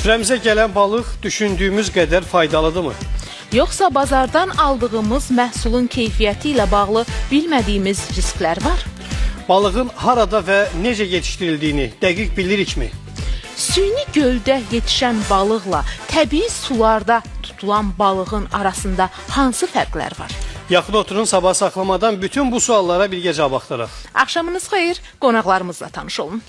Süfrəmizə gələn balıq düşündüyümüz qədər faydalıdırmı? Yoxsa bazardan aldığımız məhsulun keyfiyyəti ilə bağlı bilmədiyimiz risklər var? Balığın harada və necə yetişdirildiyini dəqiq bilirikmi? Süni göldə yetişən balıqla təbii sularda tutulan balığın arasında hansı fərqlər var? Yaxın oturun, sabah saxlamadan bütün bu suallara birgə cavab axtaraq. Axşamınız xeyir, qonaqlarımızla tanış olun.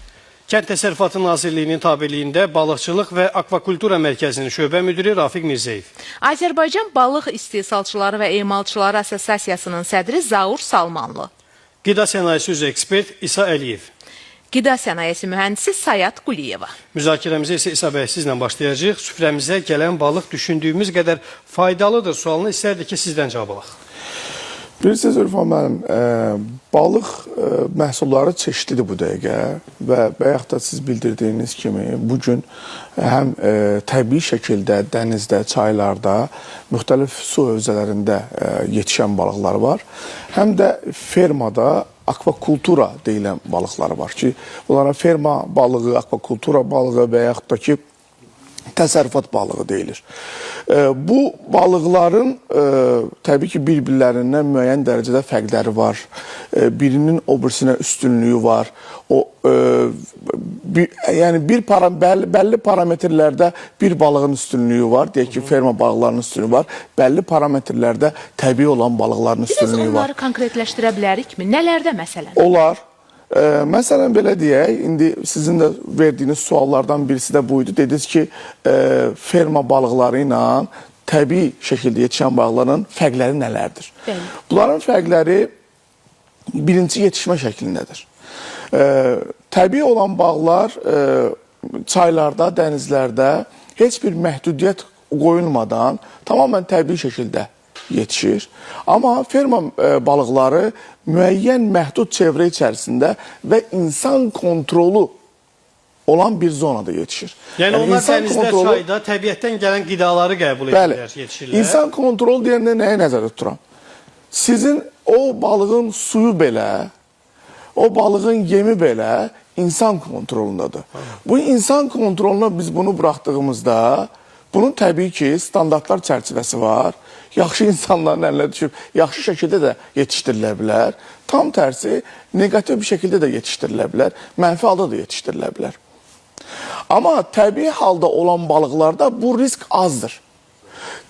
Kənd Təsərrüfatı Nazirliyinin tabeliyində Balıqçılıq və Akvakultura Mərkəzinin şöbə müdiri Rafiq Mirzəyev. Azərbaycan Balıq İstehsalçıları və Emalçıları Assosiasiyasının sədri Zaur Salmanlı. Qida sənayesi üzrə ekspert İsa Əliyev. Qida sənayesi mühəndisi Sayat Quliyeva. Müzakirəmizə isə İsa bəy sizlə başlayacağıq. Süfrəmizə gələn balıq düşündüyümüz qədər faydalıdır sualını istərdik ki, sizdən cavab alaq. Bilirsiniz, Ürfan müəllim, balıq məhsulları çeşitlidir bu dəqiqə və bayaq da siz bildirdiyiniz kimi bugün həm təbii şəkildə dənizdə, çaylarda, müxtəlif su hövzələrində yetişən balıqlar var. Həm də fermada akvakultura deyilən balıqlar var ki, bunlara ferma balığı, akvakultura balığı və yaxud da ki, təsərrüfat balığı deyilir. Bu balıqların təbii ki, bir-birlərindən müəyyən dərəcədə fərqləri var. Birinin o birisinə üstünlüyü var. Yəni bəlli parametrlərdə bir balığın üstünlüyü var. Deyək ki, ferma balıqlarının üstünlüyü var. Bəlli parametrlərdə təbii olan balıqların üstünlüyü var. Biz onları konkretləşdirə bilərikmi? Nələrdə məsələn? Olar. Məsələn, belə deyək, indi sizin də verdiyiniz suallardan birisi də buydu. Dediniz ki, ferma balıqları ilə təbii şəkildə yetişən balıqların fərqləri nələrdir? Bəli. Bunların fərqləri birinci yetişmə şəklindədir. Təbii olan balıqlar çaylarda, dənizlərdə heç bir məhdudiyyət qoyulmadan tamamən təbii şəkildə yetişir. Amma ferma balıqları müəyyən məhdud çevrə içərisində və insan kontrolu olan bir zonada yetişir. Yəni onlar dənizdə, çayda təbiətdən gələn qidaları qəbul edirlər, yetişirlər. İnsan kontrolu deyəndə nəyə nəzərdə tuturam? Sizin o balığın suyu belə, o balığın yemi belə insan kontrolundadır. Bu insan kontroluna biz bunu buraxdığımızda bunun təbii ki, standartlar çərçivəsi var. Yaxşı insanların əlinə düşüb, yaxşı şəkildə də yetişdirilə bilər. Tam tərsi, negativ bir şəkildə də yetişdirilə bilər. Mənfi halda da yetişdirilə bilər. Amma təbii halda olan balıqlarda bu risk azdır.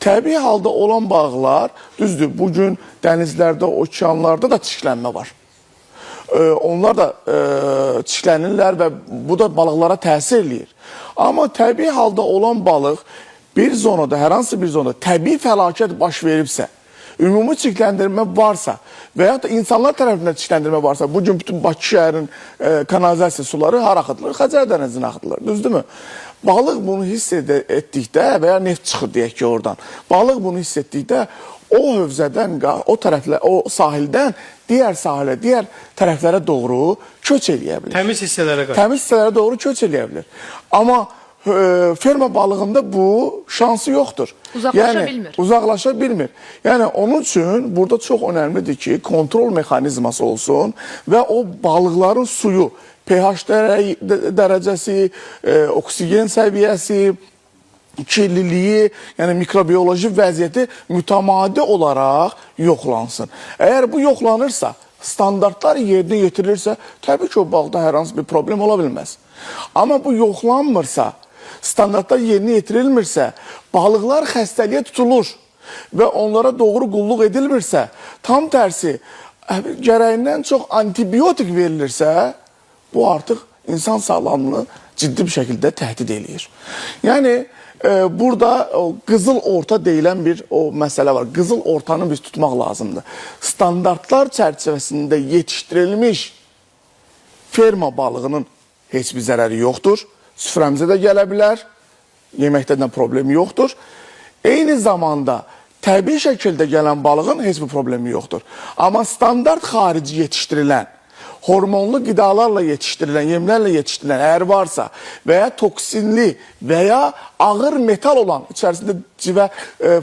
Təbii halda olan balıqlar, düzdür, bugün dənizlərdə, okeanlarda da çirklənmə var. Onlar da çirklənirlər və bu da balıqlara təsir eləyir. Amma təbii halda olan balıq bir zonada, hər hansı bir zonada təbii fəlakət baş veribsə, ümumi çirkləndirmə varsa və ya da insanlar tərəfindən çirkləndirmə varsa, bugün bütün Bakı şəhərinin kanalizasiya suları hara axıdılır? Xəzər dənizinə axıdılır, düzdürmü? Balıq bunu hiss etdikdə və ya neft çıxır deyək ki oradan, balıq bunu hiss etdikdə o hövzədən, o sahildən digər sahilə, digər tərəflərə doğru köç eləyə bilir. Təmiz hissələrə qarşı. Təmiz hissələrə doğru köç eləyə bilir. Amma ferma balığında bu şansı yoxdur. Uzaqlaşa bilmir. Uzaqlaşa bilmir. Yəni, onun üçün burada çox önəmlidir ki, kontrol mexanizması olsun və o balıqların suyu, pH dərəcəsi, oksigen səviyyəsi, kirliliyi, yəni mikrobiyoloji vəziyyəti mütəmadi olaraq yoxlansın. Əgər bu yoxlanırsa, standartlar yerinə yetirilirsə, təbii ki, o balıqda hər hansı bir problem ola bilməz. Amma bu yoxlanmırsa, standartlar yerinə yetirilmirsə, balıqlar xəstəliyə tutulur və onlara doğru qulluq edilmirsə, tam tərsi, gərəyindən çox antibiotik verilirsə, bu artıq insan sağlamlığını ciddi bir şəkildə təhdid eləyir. Yəni, burada qızıl orta deyilən bir məsələ var. Qızıl ortanı biz tutmaq lazımdır. Standartlar çərçivəsində yetişdirilmiş ferma balığının heç bir zərəri yoxdur. Süfrəmizə də gələ bilər. Yeməkdə də problemi yoxdur. Eyni zamanda təbii şəkildə gələn balığın heç bir problemi yoxdur. Amma standart xarici yetişdirilən, hormonlu qidalarla yetişdirilən, yemlərlə yetişdirilən əgər varsa və ya toksinli və ya ağır metal olan, içərisində civə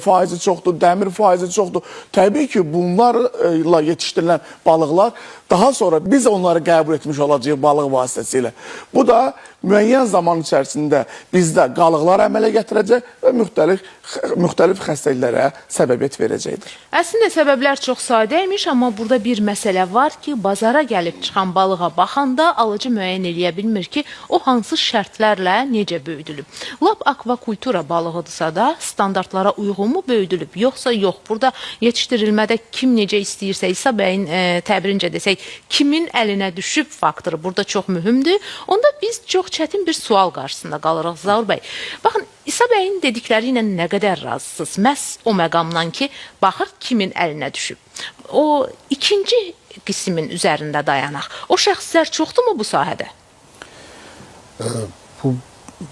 faizi çoxdur, dəmir faizi çoxdur. Təbii ki, bunlarla yetişdirilən balıqlar daha sonra biz onları qəbul etmiş olacağıq balıq vasitəsilə. Bu da müəyyən zaman içərisində bizdə qalıqlar əmələ gətirəcək və müxtəlif xəstəliklərə səbəbiyyət verəcəkdir. Əslində səbəblər çox sadə imiş, amma burada bir məsələ var ki, bazara gəlib çıxan balığa baxanda alıcı müəyyən eləyə bilmir ki, o hansı şərtlərlə necə böyüdülüb. Lap akvakultura balığıdırsa da standartlara uyğunmu böyüdülüb, yoxsa yox. Burada yetişdirilmədə kim necə istəyirsə, İsa bəyin təbirincə desək, kimin əlinə düşüb faktoru burada çox mühümdür. Onda biz çox çətin bir sual qarşısında qalırıq Zaur bəy. Baxın, İsa bəyin dedikləri ilə nə qədər razısınız? Məhz o məqamdan ki, baxır kimin əlinə düşüb. O ikinci qismin üzərində dayanaq. O şəxslər çoxdurmu bu sahədə?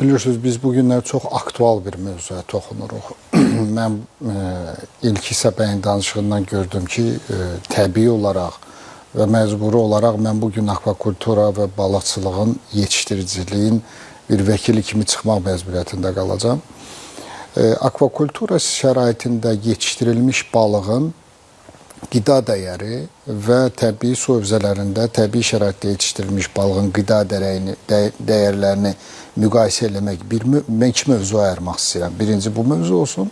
Bilirsiniz, biz bugünlər çox aktual bir mövzuya toxunuruq. Mən ilk İsa bəyin danışığından gördüm ki, təbii olaraq və məcburi olaraq mən bugün akvakultura və balıqçılığın yetişdiriciliyin bir vəkili kimi çıxmaq məcburiyyətində qalacağam. Akvakultura şəraitində yetişdirilmiş balığın qida dəyəri və təbii su hövzələrində təbii şəraitdə yetişdirilmiş balığın qida dəyərlərini müqayisə eləmək, mən iki mövzu ayırmaq istəyirəm. Birinci bu mövzu olsun.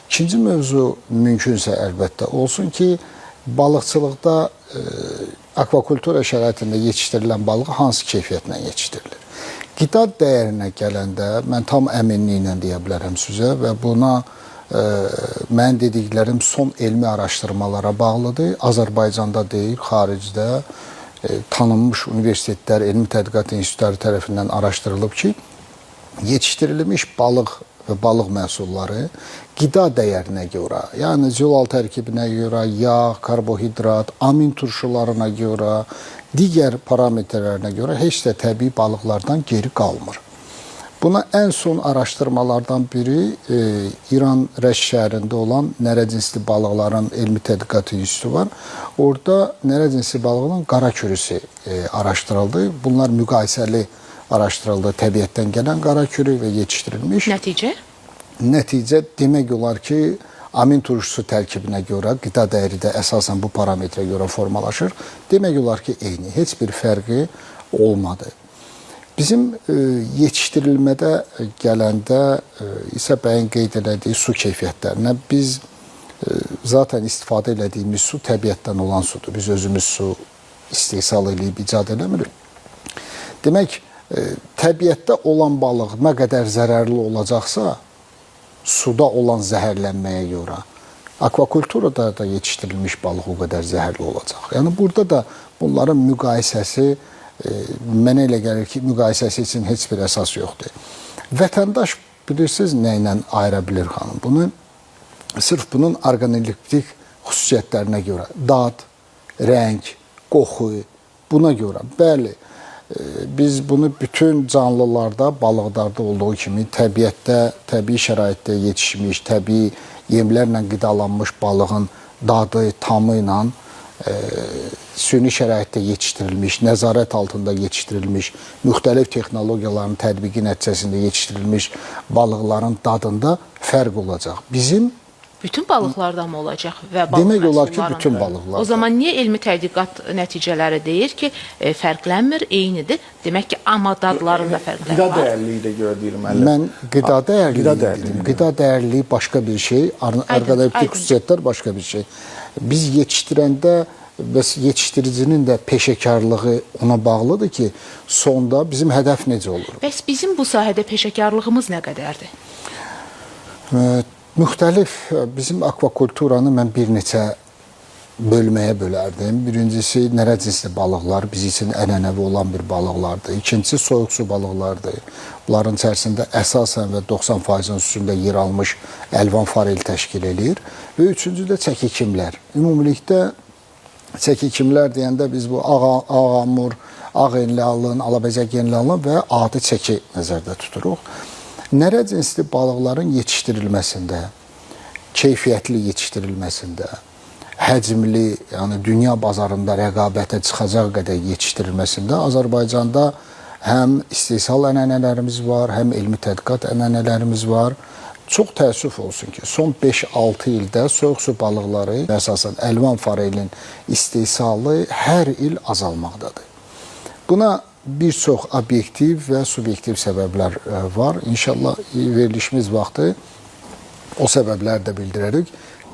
İkinci mövzu mümkünsə əlbəttə olsun ki, balıqçılıqda akvakultura şəraitində yetişdirilən balıq hansı keyfiyyətlə yetişdirilir? Qida dəyərinə gələndə mən tam əminliklə deyə bilərəm sizə və buna mənim dediklərim son elmi araşdırmalara bağlıdır. Azərbaycanda deyil, xaricdə tanınmış universitetlər, elmi tədqiqat institutları tərəfindən araşdırılıb ki, yetişdirilmiş balıq və balıq məhsulları qida dəyərinə görə, yəni zilal tərkibinə görə, yağ, karbohidrat, amin turşularına görə, digər parametrlərinə görə heç də təbii balıqlardan geri qalmır. Buna ən son araşdırmalardan biri İran Rəş şəhərində olan nərəcinsli balıqların elmi tədqiqat institutu var. Orada nərəcinsli balığının qara kürüsü araşdırıldı. Bunlar müqayisəli araşdırıldı. Təbiətdən gələn qara kürü və yetişdirilmiş. Nəticə? Nəticə demək olar ki, amin turşusu tərkibinə görə, qida dəyəri də əsasən bu parametrə görə formalaşır. Demək olar ki, eyni, heç bir fərqi olmadı. Bizim yetişdirilmədə gələndə İsa bəyin qeyd elədiyi su keyfiyyətlərinə biz zaten istifadə elədiyimiz su təbiətdən olan sudur. Biz özümüz su istehsal edib icad eləmirik. Demək, təbiətdə olan balıq nə qədər zərərli olacaqsa, suda olan zəhərlənməyə görə, akvakulturada da yetişdirilmiş balıq o qədər zəhərli olacaq. Yəni, burada da bunların müqayisəsi, mənə elə gəlir ki, müqayisəsi üçün heç bir əsas yoxdur. Vətəndaş, bilirsiniz, nə ilə ayıra bilir xanım? Bunu, sırf bunun orqanoleptik xüsusiyyətlərinə görə, dad, rəng, qoxu, buna görə, bəli, biz bunu bütün canlılarda, balıqlarda olduğu kimi təbiətdə, təbii şəraitdə yetişmiş, təbii yemlərlə qidalanmış balığın dadı, tamı ilə süni şəraitdə yetişdirilmiş, nəzarət altında yetişdirilmiş, müxtəlif texnologiyaların tətbiqi nəticəsində yetişdirilmiş balıqların dadında fərq olacaq. Bizim bütün balıqlardan mı olacaq və balıq demək olar ki, məhsullarında? bütün balıqlardan. O zaman niyə elmi tədqiqat nəticələri deyir ki, fərqlənmir, eynidir? Demək ki, amma dadlarında fərqlər Qida var. dəyərliyi də görə deyirəm. Mən qida dəyərliliyi dedim. Qida dəyərliliyi başqa bir şey, orqanoleptik xüsusiyyətlər başqa bir şey. Biz yetişdirəndə və yetişdiricinin də peşəkarlığı ona bağlıdır ki, sonda bizim hədəf necə olur? Bəs bizim bu sahədə peşəkarlığımız nə qədərdir? Müxtəlif, bizim akvakulturanı mən bir neçə bölməyə bölərdim. Birincisi, nərəcinsli balıqlar biz üçün ənənəvi olan bir balıqlardır. İkincisi, soyuq su balıqlardır. Bunların içərisində əsasən və 90%-in üstündə yer almış əlvan farel təşkil edir. Və üçüncü də çəkikimlər. Ümumilikdə çəkikimlər deyəndə biz bu ağamur, ağ enli alın, alabəzək enli alın və adi çəki nəzərdə tuturuq. Nərəcinsli balıqların yetişdirilməsində, keyfiyyətli yetişdirilməsində, həcmli, yəni dünya bazarında rəqabətə çıxacaq qədər yetişdirilməsində Azərbaycanda həm istehsal ənənələrimiz var, həm elmi tədqiqat ənənələrimiz var. Çox təəssüf olsun ki, son 5-6 ildə soyuq su balıqları, əsasən əlvan farelin istehsalı hər il azalmaqdadır. Buna bir çox obyektiv və subyektiv səbəblər var. İnşallah verilişimiz vaxtı o səbəbləri də bildirərik.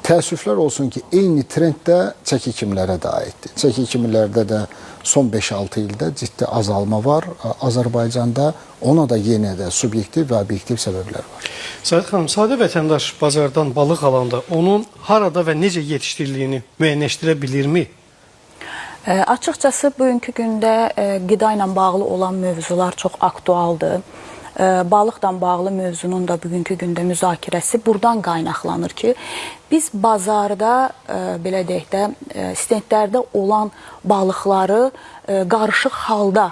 Təəssüflər olsun ki, eyni trend də çəki kimlərə də aiddir. Çəki kimlərdə də son 5-6 ildə ciddi azalma var. Azərbaycanda ona da yenə də subyektiv və obyektiv səbəblər var. Sadiq xanım, sadə vətəndaş bazardan balıq alanda onun harada və necə yetişdirildiyini müəyyənləşdirə bilirmi? Açıqcası bugünkü gündə qida ilə bağlı olan mövzular çox aktualdır. Balıqla bağlı mövzunun da bugünkü gündə müzakirəsi buradan qaynaqlanır ki, biz bazarda, belə deyək də, stendlərdə olan balıqları qarışıq halda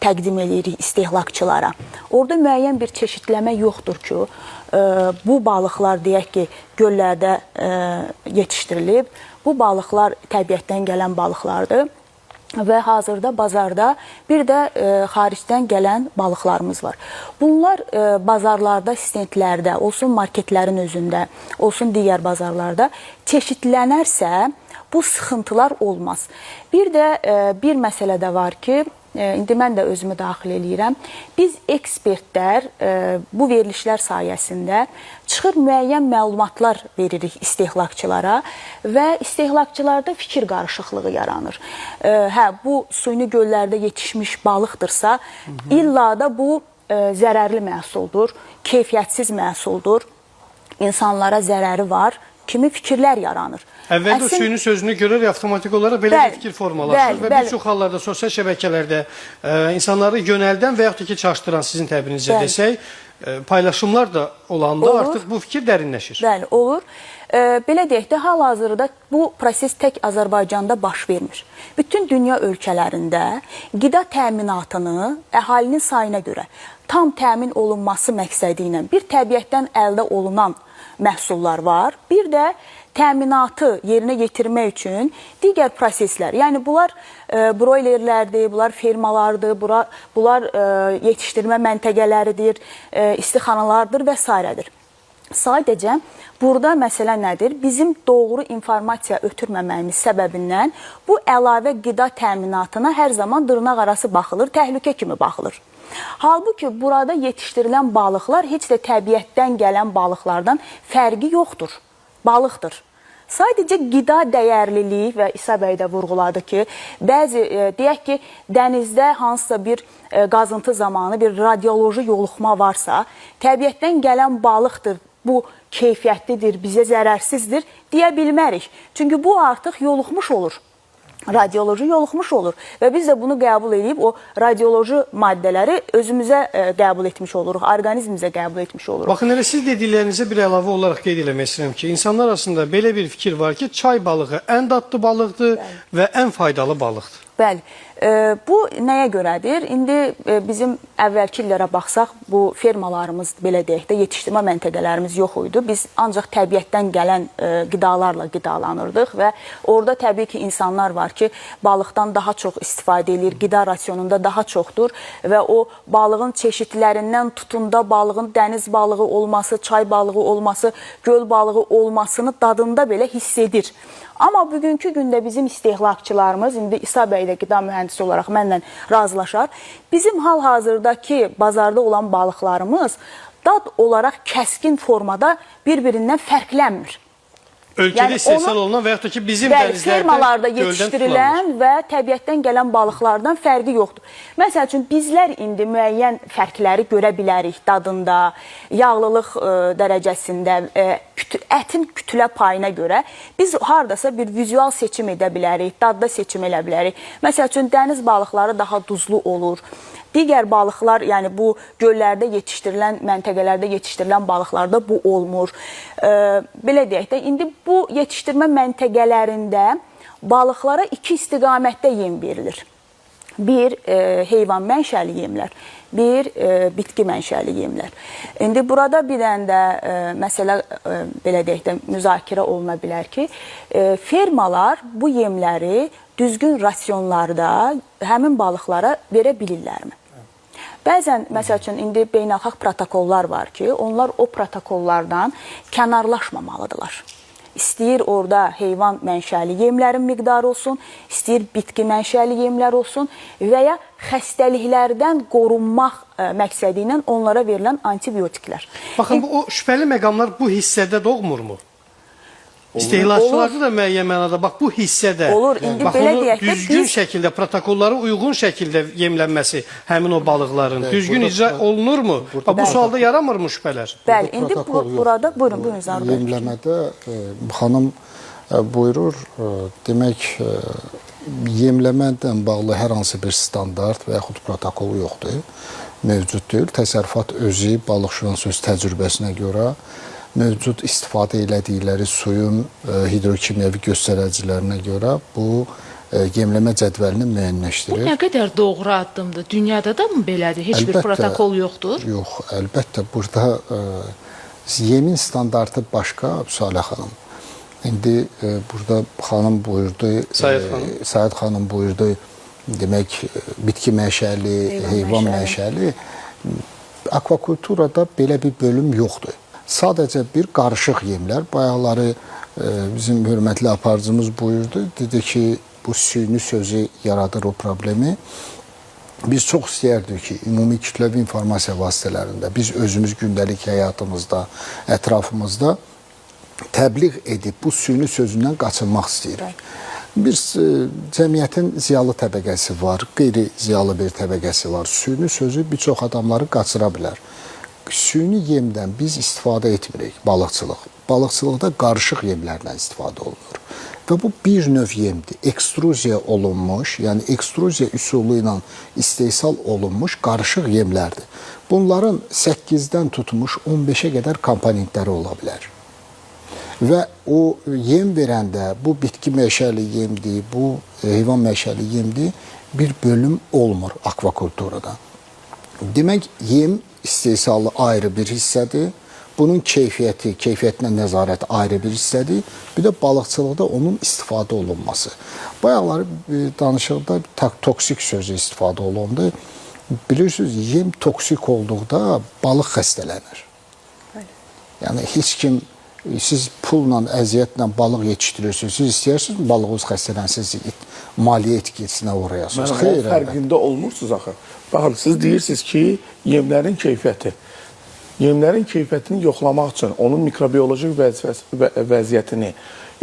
təqdim edirik istehlakçılara. Orada müəyyən bir çeşidləmə yoxdur ki, bu balıqlar deyək ki, göllərdə yetişdirilib, bu balıqlar təbiətdən gələn balıqlardır. Və hazırda bazarda bir də xaricdən gələn balıqlarımız var. Bunlar bazarlarda, stendlərdə, olsun marketlərin özündə, olsun digər bazarlarda çeşidlənərsə bu sıxıntılar olmaz. Bir də bir məsələ də var ki, indi mən də özümü daxil eləyirəm. Biz ekspertlər bu verilişlər sayəsində çıxır müəyyən məlumatlar veririk istehlakçılara və istehlakçılarda fikir qarışıqlığı yaranır. Bu suyunu göllərdə yetişmiş balıqdırsa, illa da bu zərərli məhsuldur, keyfiyyətsiz məhsuldur, insanlara zərəri var kimi fikirlər yaranır. Əvvəldə o suyunun sözünü görər, avtomatik olaraq belə bir fikir formalaşır və bir çox hallarda sosial şəbəkələrdə insanları yönəldən və yaxud da ki, çaşdıran sizin təbirinizə desək, paylaşımlar da olanda artıq bu fikir dərinləşir. Bəli, olur. Belə deyək də, hal-hazırda bu proses tək Azərbaycanda baş vermir. Bütün dünya ölkələrində qida təminatını əhalinin sayına görə tam təmin olunması məqsədi ilə bir təbiətdən əldə olunan məhsullar var, bir də təminatı yerinə yetirmək üçün digər proseslər, yəni bunlar broilerlərdir, bunlar fermalardır, bunlar yetişdirmə məntəqələridir, istixanalardır və s. Sadəcə burada məsələ nədir? Bizim doğru informasiya ötürməməyimiz səbəbindən bu əlavə qida təminatına hər zaman dırnaq arası baxılır, təhlükə kimi baxılır. Halbuki burada yetişdirilən balıqlar heç də təbiətdən gələn balıqlardan fərqi yoxdur, balıqdır. Sadəcə qida dəyərliliyi və İsa bəy də vurğuladı ki, bəzi, deyək ki, dənizdə hansısa bir qazıntı zamanı bir radioloji yoluxma varsa, təbiətdən gələn balıqdır, bu keyfiyyətlidir, bizə zərərsizdir deyə bilmərik. Çünki bu artıq yoluxmuş olur. Radioloji yoluxmuş olur və biz də bunu qəbul edib o radioloji maddələri özümüzə qəbul etmiş oluruq, orqanizmimizə qəbul etmiş oluruq. Baxın, elə siz dediklərinizə bir əlavə olaraq qeyd eləmək istəyirəm ki, insanlar arasında belə bir fikir var ki, çay balığı ən dadlı balıqdır və ən faydalı balıqdır. Bəli, bu nəyə görədir? İndi bizim əvvəlki illərə baxsaq, bu fermalarımız, belə deyək də, yetişdirmə məntəqələrimiz yox idi. Biz ancaq təbiətdən gələn qidalarla qidalanırdıq və orada təbii ki, insanlar var ki, balıqdan daha çox istifadə edir, qida rasionunda daha çoxdur və o balığın çeşidlərindən tutun da balığın dəniz balığı olması, çay balığı olması, göl balığı olmasını dadında belə hiss edir. Amma bugünkü gündə bizim istehlakçılarımız, indi İsa bəy də qida mühəndisi olaraq mənlə razılaşar, bizim hal-hazırdakı bazarda olan balıqlarımız dad olaraq kəskin formada bir-birindən fərqlənmir. Ölkədə istehsal olunan və yaxud da ki, bizim dənizlərdə fermalarda yetişdirilən və təbiətdən gələn balıqlardan fərqi yoxdur. Məsəl üçün, bizlər indi müəyyən fərqləri görə bilərik dadında, yağlılıq dərəcəsində, ətin kütlə payına görə biz haradasa bir vizual seçim edə bilərik, dadda seçim edə bilərik. Məsəl üçün, dəniz balıqları daha duzlu olur. Digər balıqlar, yəni bu göllərdə yetişdirilən, məntəqələrdə yetişdirilən balıqlarda bu olmur. Belə deyək də, indi bu yetişdirmə məntəqələrində balıqlara iki istiqamətdə yem verilir. Bir, heyvan mənşəli yemlər, bir, bitki mənşəli yemlər. İndi burada bir dənə də məsələ, belə deyək də, müzakirə oluna bilər ki, fermalar bu yemləri düzgün rasionlarda həmin balıqlara verə bilirlərmi? Bəzən, məsəl üçün, indi beynəlxalq protokollar var ki, onlar o protokollardan kənarlaşmamalıdırlar. İstəyir orada heyvan mənşəli yemlərin miqdarı olsun, istəyir bitki mənşəli yemlər olsun və ya xəstəliklərdən qorunmaq məqsədi ilə onlara verilən antibiotiklər. Baxın, o şübhəli məqamlar bu hissədə doğmurmu? İstehlakçılarda da müəyyən mənada bax bu hissədə Olur. İndi bax, belə onu deyək də düzgün şəkildə, protokollara uyğun şəkildə yemlənməsi həmin o balıqların düzgün icra olunurmu? Bax, bu sualda yaranmırmı şübhələr? Bəli, indi protokol yox. burada buyurun Zaur bəy. Yemləmədə xanım buyurur, demək yemləmədən bağlı hər hansı bir standart və yaxud protokol yoxdur, mövcud deyil. Təsərrüfat özü balıqçının öz təcrübəsinə görə mövcud istifadə elədikləri suyun hidrokimyəvi göstəricilərinə görə bu yemləmə cədvəlini Bu müəyyənləşdirir. nə qədər doğru addımdır? Dünyada da mı belədir? Heç bir Əlbəttə, protokol yoxdur? Yox, əlbəttə burada yemin standartı başqa, Salə xanım. İndi burada xanım buyurdu, Sayed xanım buyurdu, demək bitki məşəli, heyvan məşəli. Akvakulturada belə bir bölüm yoxdur. Sadəcə bir qarışıq yemlər. Bayaqları bizim hörmətli aparıcımız buyurdu. Dedi ki, bu süni sözü yaradır o problemi. Biz çox istəyərdik ki, ümumi kütləvi informasiya vasitələrində, biz özümüz gündəlik həyatımızda, ətrafımızda təbliğ edib bu süni sözündən qaçınmaq istəyirik. Bir cəmiyyətin ziyalı təbəqəsi var, qeyri-ziyalı bir təbəqəsi var. Süni sözü bir çox adamları qaçıra bilər. Süni yemdən biz istifadə etmirik, balıqçılıq. Balıqçılıqda qarışıq yemlərdən istifadə olunur. Və bu bir növ yemdir. Ekstruziya olunmuş, yəni ekstruziya üsulu ilə istehsal olunmuş qarışıq yemlərdir. Bunların 8-dən tutmuş 15-ə qədər komponentləri ola bilər. Və o yem verəndə bu bitki məşəli yemdir, bu heyvan məşəli yemdir, bir bölüm olmur akvakulturada. Demək, yem istehsalı ayrı bir hissədir. Bunun keyfiyyətinə nəzarət ayrı bir hissədir. Bir də balıqçılıqda onun istifadə olunması. Bayaqları danışıqda toksik sözü istifadə olundu. Bilirsiniz, yem toksik olduqda balıq xəstələnir. Yəni, heç kim, siz pulla, əziyyətlə balıq yetişdirirsiniz, siz istəyirsiniz balığınız xəstələnsiz, maliyyə etkisinə uğrayasınız. Xeyr, fərqində olmursunuz axı. Baxın, siz deyirsiniz ki, yemlərin keyfiyyəti. Yemlərin keyfiyyətini yoxlamaq üçün onun mikrobioloji vəziyyətini,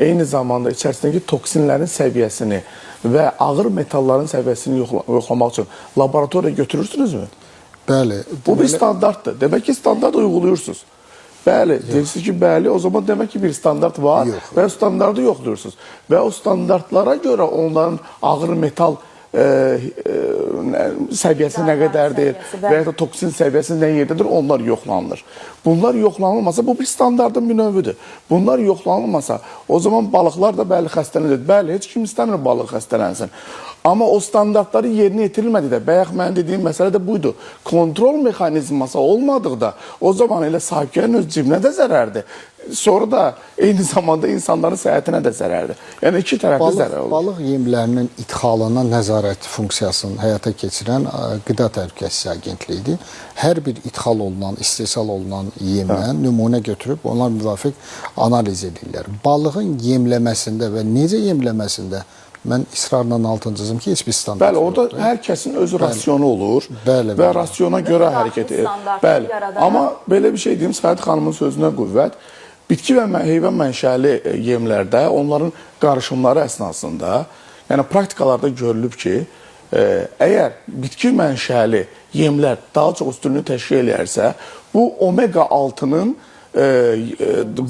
eyni zamanda içərisindəki toksinlərin səviyyəsini və ağır metalların səviyyəsini yoxlamaq üçün laboratoriya götürürsünüzmü? Bəli. Bu bir standartdır. Demək ki, standart uyguluyursunuz. Bəli, deyirsiniz ki, bəli, o zaman demək ki, bir standart var və o standartı yoxlayırsınız. Və o standartlara görə onların ağır metal səviyyəsi nə qədərdir və ya da toksin səviyyəsi nə yerdədir, onlar yoxlanılır. Bunlar yoxlanılmasa, bu bir standartın bir növüdür. Bunlar yoxlanılmasa, o zaman balıqlar da bəli xəstələnir. Bəli, heç kim istəmir balıq xəstələnsin. Amma o standartları yerinə yetirilmədi də, bayaq mənim dediyim məsələ də buydu. Kontrol mexanizması olmadıqda, o zaman elə sahibkarın öz cibinə də zərərdir. Sonra da eyni zamanda insanların səhhətinə də zərərdir. Yəni, iki tərəfli zərər olur. Balıq yemlərinin idxalına nəzarət funksiyasını həyata keçirən Qida Təhlükəsizliyi Agentliyidir. Hər bir idxal olunan, istehsal olunan yemdən nümunə götürüb, onlar müvafiq analiz edirlər. Balığın yemləməsində və necə yemləməsində mən israrla altını çizim ki, heç bir standart yoxdur. Bəli, orada hər kəsin öz rasionu olur və rasiona görə hərəkət edir. Bəli, amma belə bir şey deyim, Sayed xanımın sözünə qüvvət. Bitki və heyvan mənşəli yemlərdə onların qarışımları əsnasında, yəni praktikalarda görülüb ki, əgər bitki mənşəli yemlər daha çox üstünlüyü təşkil edərsə, bu omega-6-nın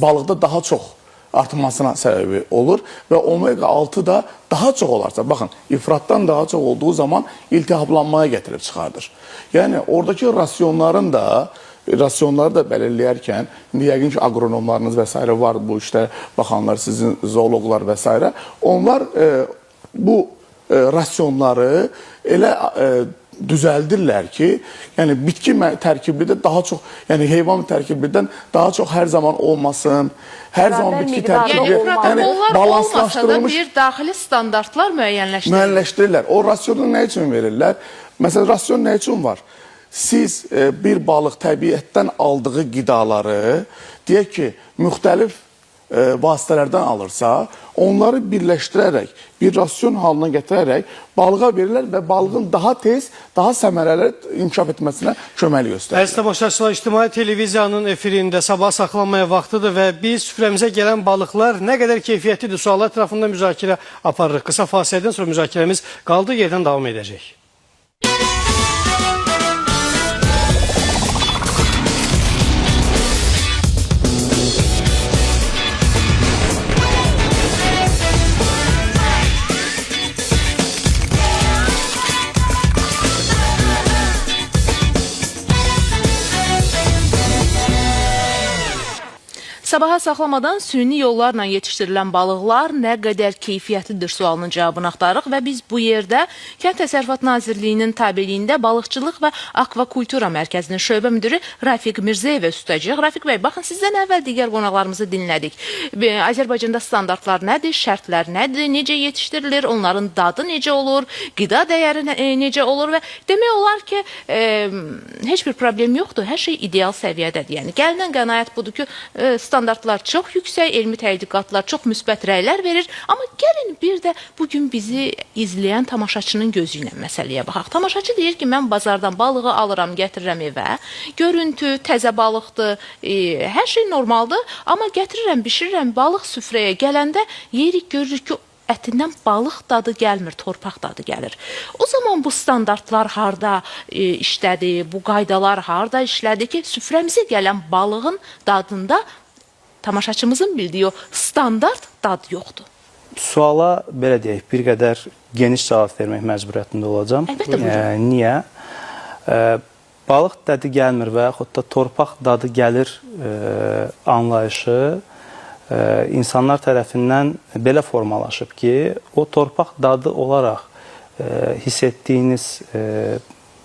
balıqda daha çox artmasına səbəbi olur və omega-6 da daha çox olarsa, baxın, ifratdan daha çox olduğu zaman iltihablanmaya gətirib çıxardır. Yəni, oradakı rasyonları da belirləyərkən, indi yəqin ki, agronomlarınız və s. var bu işdə, baxanlar, sizin zooloqlar və s. Onlar bu rasyonları elə düzəldirlər ki, yəni bitki tərkiblidə daha çox, yəni heyvan tərkiblidən daha çox hər zaman olmasın, hər zaman bitki tərkibli, yəni protokollar olmasa da bir daxili standartlar müəyyənləşdirirlər. O rasyonu nə üçün verirlər? Məsələn, rasyon nə üçün var? Siz bir balıq təbiətdən aldığı qidaları, deyək ki, müxtəlif vasitələrdən alırsa, onları birləşdirərək, bir rasyon halına gətirərək balığa verirlər və balığın daha tez, daha səmərəli inkişaf etməsinə kömək göstərir. Əziz tamaşaçılar, İctimai Televiziyanın efirində sabah saxlanmaya vaxtıdır və biz süfrəmizə gələn balıqlar nə qədər keyfiyyətlidir suallar ətrafında müzakirə aparırıq. Qısa fasilədən sonra müzakirəmiz qaldığı yerdən davam edəcək. Sabaha saxlamadan süni yollarla yetişdirilən balıqlar nə qədər keyfiyyətlidir sualının cavabını axtarırıq və biz bu yerdə Kənd Təsərrüfatı Nazirliyinin tabeliyində Balıqçılıq və Akvakultura Mərkəzinin şöbə müdiri Rafiq Mirzəyevə üstəcəyik. Rafiq bəy, baxın, sizdən əvvəl digər qonaqlarımızı dinlədik. Azərbaycanda standartlar nədir, şərtlər nədir, necə yetişdirilir, onların dadı necə olur, qida dəyəri necə olur və demək olar ki, heç bir problem yoxdur, hər şey ideal səviyyədədir. Yəni, gəlinən qənaət budur ki, standartlar çox yüksək, elmi tədqiqatlar çox müsbət rəylər verir. Amma gəlin bir də bugün bizi izləyən tamaşaçının gözü ilə məsələyə baxaq. Tamaşaçı deyir ki, mən bazardan balığı alıram, gətirirəm evə. Görüntü, təzə balıqdır, hər şey normaldır. Amma gətirirəm, bişirirəm, balıq süfrəyə gələndə yerik, görürük ki, ətindən balıq dadı gəlmir, torpaq dadı gəlir. O zaman bu standartlar harda işlədi, bu qaydalar harda işlədi ki, süfrəmizə gələn balığın dadında tamaşaçımızın bildiyi o standart dad yoxdur. Suala belə deyək, bir qədər geniş cavab vermək məcburiyyətində olacağam. Əlbəttə, buyurun. Niyə? Balıq dadı gəlmir və yaxud da torpaq dadı gəlir anlayışı insanlar tərəfindən belə formalaşıb ki, o torpaq dadı olaraq hiss etdiyiniz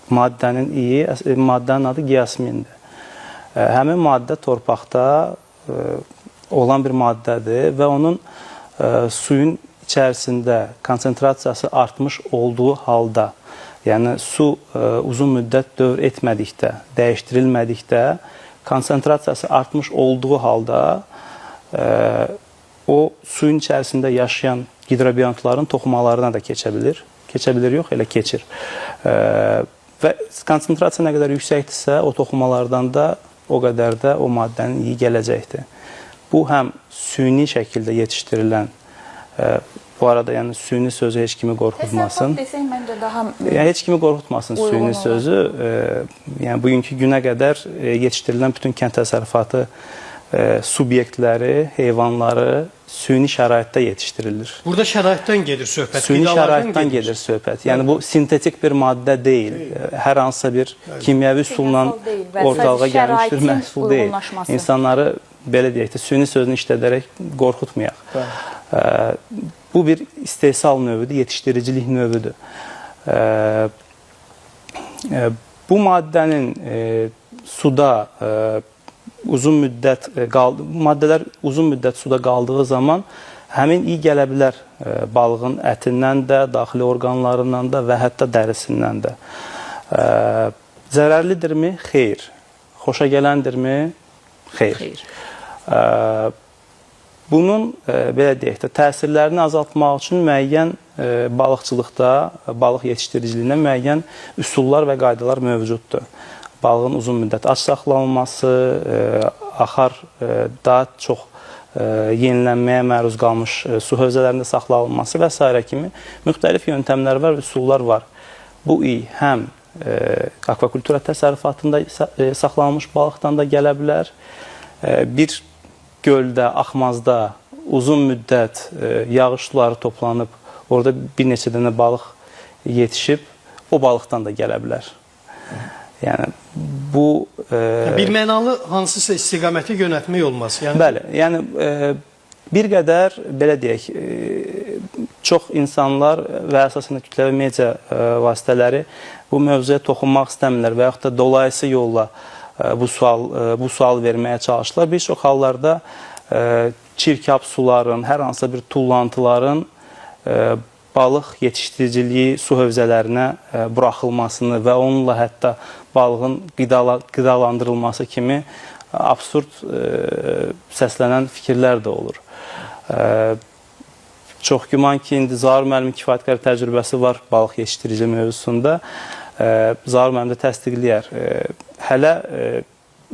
maddənin adı geosmindir. Həmin maddə torpaqda olan bir maddədir və onun suyun içərisində konsentrasiyası artmış olduğu halda, yəni su uzun müddət dövr etmədikdə, dəyişdirilmədikdə, konsentrasiyası artmış olduğu halda o suyun içərisində yaşayan hidrobiontların toxumalarına da keçə bilir. Keçə bilir yox, elə keçir. Və konsentrasiya nə qədər yüksəkdirsə, o toxumalardan da o qədər də o maddənin iyi gələcəkdir. Bu həm süni şəkildə yetişdirilən, bu arada yəni süni sözü heç kimi qorxutmasın. Təsərrüfat desək məncə daha Yəni heç kimi qorxutmasın süni sözü. Yəni bugünkü günə qədər yetişdirilən bütün kənd təsərrüfatı subyektləri, heyvanları süni şəraitdə yetişdirilir. Burada şəraitdən gedir söhbət. Süni şəraitdən gedir söhbət. Yəni bu sintetik bir maddə deyil. Hər hansısa bir kimyəvi üsulla ortalığa gəlmiş bir məhsul deyil. İnsanları belə deyək də süni sözünü işlədərək qorxutmayaq. Bu bir istehsal növüdür, yetişdiricilik növüdür. Bu maddənin suda maddələr uzun müddət suda qaldığı zaman həmin iyi gələ bilər balığın ətindən də, daxili orqanlarından da və hətta dərisindən də. Zərərlidirmi? Xeyr. Xoşa gələndirmi? Xeyr. Bunun belə deyək də təsirlərini azaltmaq üçün müəyyən balıqçılıqda, balıq yetişdiriciliyində müəyyən üsullar və qaydalar mövcuddur. Balığın uzun müddət ac saxlanılması, axar daha çox yenilənməyə məruz qalmış su hövzələrində saxlanılması və s. kimi müxtəlif yöntəmlər var, üsullar var. Bu həm akvakultura təsərrüfatında saxlanılmış balıqdan da gələ bilər. Bir göldə, axmazda uzun müddət yağış suları toplanıb, orada bir neçə dənə balıq yetişib, o balıqdan da gələ bilər. Yəni bu bir mənalı hansısa istiqaməti yönəltmək olmaz. Yəni bəli, yəni bir qədər belə deyək, çox insanlar və əsasən kütləvi media vasitələri bu mövzuya toxunmaq istəmirlər və yaxud da dolayısı yolla bu sual verməyə çalışırlar. Bir çox hallarda çirkab suların, hər hansısa bir tullantıların balıq yetişdiriciliyi su hövzələrinə buraxılmasını və onunla hətta balığın qidalandırılması kimi absurd səslənən fikirlər də olur. Çox güman ki, indi Zaur müəllimin kifayət qədər təcrübəsi var balıq yetişdiriciliyi mövzusunda. Zaur müəllim də təsdiqləyər. Hələ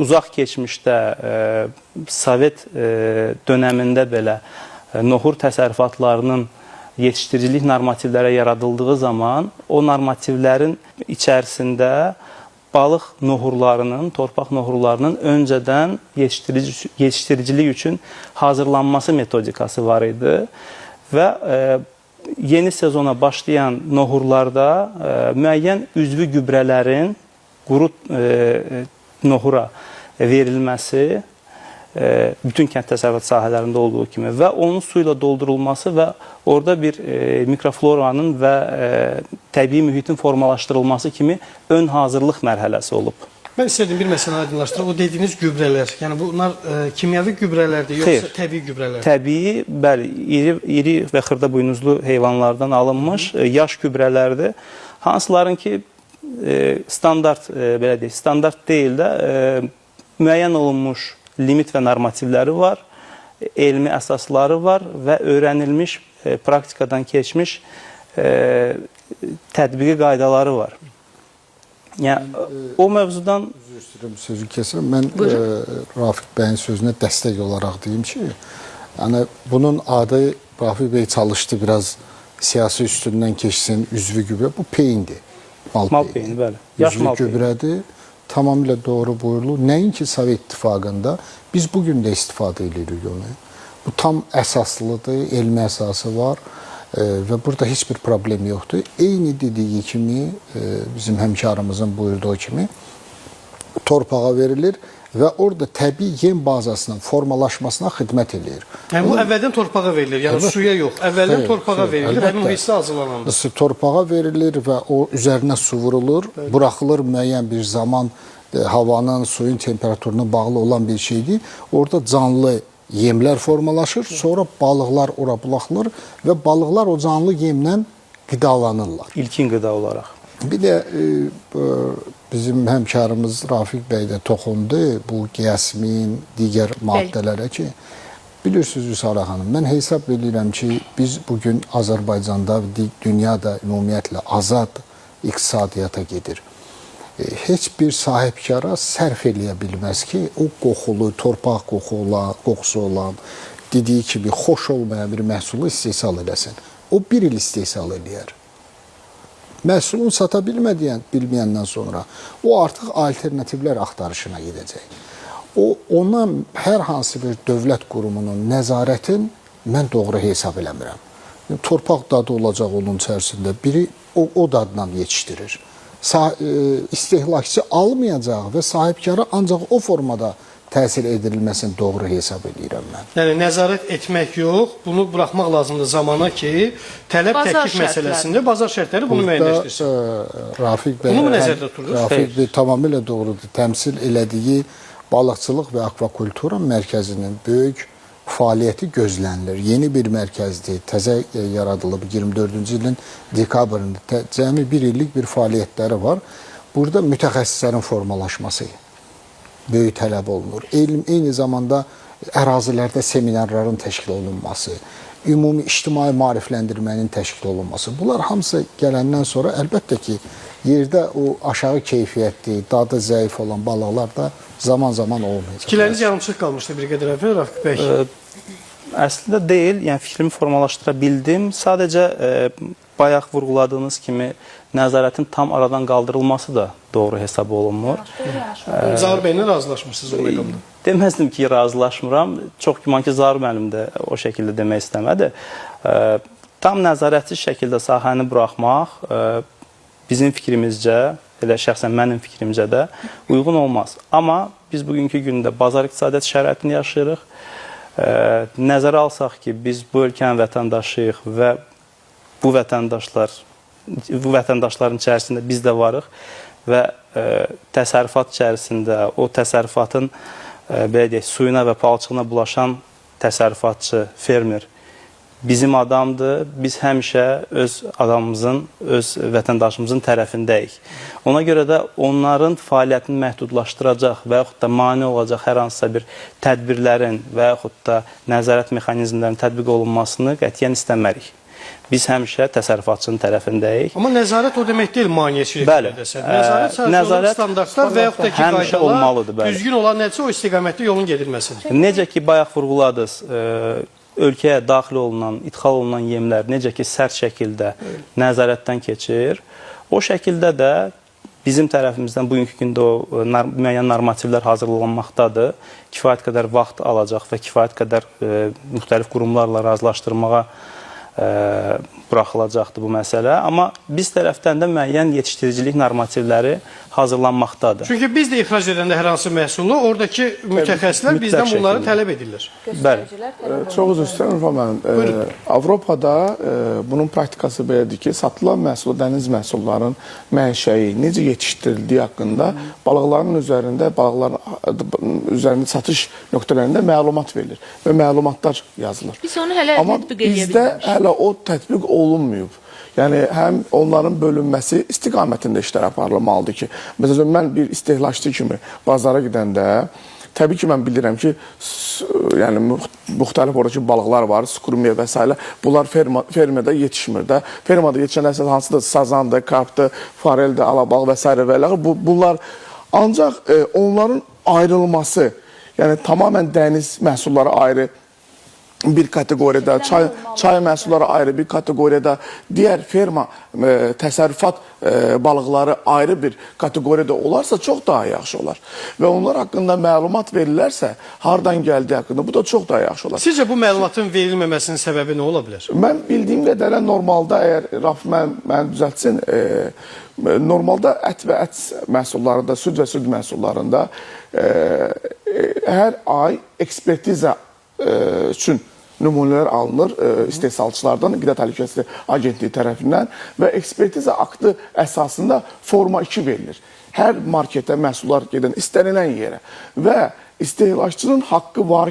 uzaq keçmişdə Sovet dönəmində belə nohur təsərrüfatlarının yetişdiricilik normativlərə yaradıldığı zaman o normativlərin içərisində balıq nohurlarının, torpaq nohurlarının öncədən yetişdiricilik üçün hazırlanması metodikası var idi və yeni sezona başlayan nohurlarda müəyyən üzvü gübrələrin quru nohura verilməsi bütün kənd təsərrüfatı sahələrində olduğu kimi və onun su ilə doldurulması və orada bir mikrofloranın və təbii mühitin formalaşdırılması kimi ön hazırlıq mərhələsi olub. Mən istədim bir məsələni aydınlaşdıraq. O dediyiniz gübrələr, yəni bunlar kimyəvi gübrələrdir, yoxsa təbii gübrələrdir? Təbii, bəli, iri və xırda buynuzlu heyvanlardan alınmış yaş gübrələrdir. Hansıların ki, standart, belə deyək, standart deyil də müəyyən olunmuş limit və normativləri var, elmi əsasları var və öyrənilmiş, praktikadan keçmiş tətbiqi qaydaları var. Yəni, o mövzudan... Üzr istəyirəm, sözü kəsirəm. Mən Rafiq bəyin sözünə dəstək olaraq deyim ki, yəni, bunun adı Rafiq bəy çalışdı, biraz siyasi üstündən keçsin, üzvü gübrə. Bu peyindir. Mal peyini, bəli. Yaş mal peyini. Üzvü gübrədir. Tamamilə doğru buyurulur. Nəinki Sovet İttifaqında biz bugün də istifadə edirik onu. Bu tam əsaslıdır, elmi əsası var və burada heç bir problem yoxdur. Eyni dediyi kimi, bizim həmkarımızın buyurduğu kimi torpağa verilir və orada təbii yem bazasının formalaşmasına xidmət edir. Yəni bu əvvəldən torpağa verilir, yəni suya yox. Əvvəldən torpağa verilir, həmin o hissə hazırlananda. Torpağa verilir və o üzərinə su vurulur, buraxılır müəyyən bir zaman, havanın, suyun temperaturuna bağlı olan bir şeydir. Orada canlı yemlər formalaşır, sonra balıqlar ora buraxılır və balıqlar o canlı yemlə qidalanırlar. İlkin qida olaraq. Bir də bizim həmkarımız Rafiq bəy də toxundu bu qiyasmin, digər maddələrə ki, bilirsiniz Hüsara xanım, mən hesab edirəm ki, biz bugün Azərbaycanda, dünyada ümumiyyətlə azad iqtisadiyyata gedir. Heç bir sahibkara sərf eləyə bilməz ki, o qoxulu, torpaq qoxusu olan, dediyi kimi xoş olmayan bir məhsulu istehsal eləsin. O bir il istehsal eləyər. Məhsulunu sata bilməyəndən sonra o artıq alternativlər axtarışına gedəcək. Ona hər hansı bir dövlət qurumunun nəzarətin mən doğru hesab eləmirəm. Torpaq dadı olacaq onun içərisində. Biri o dadla yetişdirir. İstehlakçı almayacaq və sahibkara ancaq o formada təsir edilməsini doğru hesab edirəm mən. Yəni, nəzarət etmək yox, bunu buraxmaq lazımdır zamana ki, tələb təklif məsələsində bazar şərtləri bunu müəyyənləşdirsin. Rafiq bəy, bunu mu nəzərdə tuturur? Rafiq bəy tamamilə doğrudur. Təmsil elədiyi balıqçılıq və akvakultura mərkəzinin böyük fəaliyyəti gözlənilir. Yeni bir mərkəzdir, təzə yaradılıb 24-cü ilin dekabrında cəmi bir illik bir fəaliyyətləri var. Burada mütəxəssislərin formalaşması böyük tələb olunur. Eyni zamanda ərazilərdə seminarların təşkil olunması, ümumi ictimai maarifləndirmənin təşkil olunması. Bunlar hamısı gələndən sonra əlbəttə ki, yerdə o aşağı keyfiyyətli, dadı zəif olan balıqlar da zaman-zaman olmayacaq. Fikirləriniz yarımçıq qalmışdı bir qədər əvvəl, Rafiq bəy. Əslində deyil, yəni fikrimi formalaşdıra bildim. Sadəcə bayaq vurğuladığınız kimi nəzarətin tam aradan qaldırılması da doğru hesab olunmur. Zaur bəylə razılaşmışsınız o məqamda. Deməzdim ki, razılaşmıram. Çox güman ki, Zaur müəllim də o şəkildə demək istəmədi. Tam nəzarətsiz şəkildə sahəni buraxmaq bizim fikrimizcə, elə şəxsən mənim fikrimcə də uyğun olmaz. Amma biz bugünkü gündə bazar iqtisadiyyat şəraitini yaşayırıq. Nəzərə alsaq ki, biz bu ölkənin vətəndaşıyıq və bu vətəndaşların içərisində biz də varıq və təsərrüfat içərisində o təsərrüfatın belə deyək, suyuna və palçığına bulaşan təsərrüfatçı, fermer bizim adamdır. Biz həmişə öz adamımızın, öz vətəndaşımızın tərəfindəyik. Ona görə də onların fəaliyyətini məhdudlaşdıracaq və yaxud da mane olacaq hər hansısa bir tədbirlərin və yaxud da nəzarət mexanizmlərinin tətbiq olunmasını qətiyyən istəmərik. Biz həmişə təsərrüfatçının tərəfindəyik. Amma nəzarət o demək deyil maneəçilik. Bəli. Nəzarət sadəcə standartlar və yaxud da ki, həmişə olmalıdır, qaydalar, bəli. düzgün olan nəticə o istiqamətdə yolun gedilməsidir. Necə ki, bayaq vurğuladınız, ölkəyə daxil olunan, idxal olunan yemlər necə ki, sərt şəkildə nəzarətdən keçir, o şəkildə də bizim tərəfimizdən bugünkü gündə o müəyyən normativlər hazırlanmaqdadır. Kifayət qədər vaxt alacaq və kifayət qədər müxtəlif qurumlarla razılaşdırmağa buraxılacaqdır bu məsələ. Amma biz tərəfdən də müəyyən yetişdiricilik normativləri hazırlanmaqdadır. Çünki biz də ixrac edəndə hər hansı məhsulu, oradakı mütəxəssislər bizdən bunları tələb edirlər. Bəli. Çox üzr istəyirəm Rüfə müəllim. Avropada bunun praktikası belədir ki, satılan məhsul, dəniz məhsullarının mənşəyi, necə yetişdirildiyi haqqında balıqların üzərində satış nöqtələrində məlumat verilir və məlumatlar yazılır. Biz onu hələ tətbiq edə Bizdə bilməmişik. hələ o tətbiq olunmuyub. Yəni, həm onların bölünməsi istiqamətində işlər aparılmalıdır ki, məsələn, mən bir istehlakçı kimi bazara gedəndə, təbii ki, mən bilirəm ki, yəni, müxtəlif oradakı balıqlar var, skurmiya və s. Bunlar fermada yetişmir də. Fermada yetişən əsas hansıdır? Sazandır, karpdır, fareldir, alabalı və s. Bunlar ancaq onların ayrılması, yəni tamamən dəniz məhsulları ayrı bir kateqoriyada, çay məhsulları ayrı bir kateqoriyada, digər ferma təsərrüfat balıqları ayrı bir kateqoriyada olarsa çox daha yaxşı olar. Və onlar haqqında məlumat verilərsə, hardan gəldiyi haqqında, bu da çox daha yaxşı olar. Sizcə bu məlumatın verilməməsinin səbəbi nə ola bilər? Mən bildiyim qədərlə normalda, əgər Raf məni düzəltsin, normalda ət və ət məhsullarında, süd və süd məhsullarında hər ay ekspertiza üçün nümunələr alınır istehsalçılardan, Qida Təhlükəsizliyi Agentliyi tərəfindən və ekspertiza aktı əsasında forma 2 verilir. Hər marketə məhsullar gedən istənilən yerə və istehlakçının haqqı var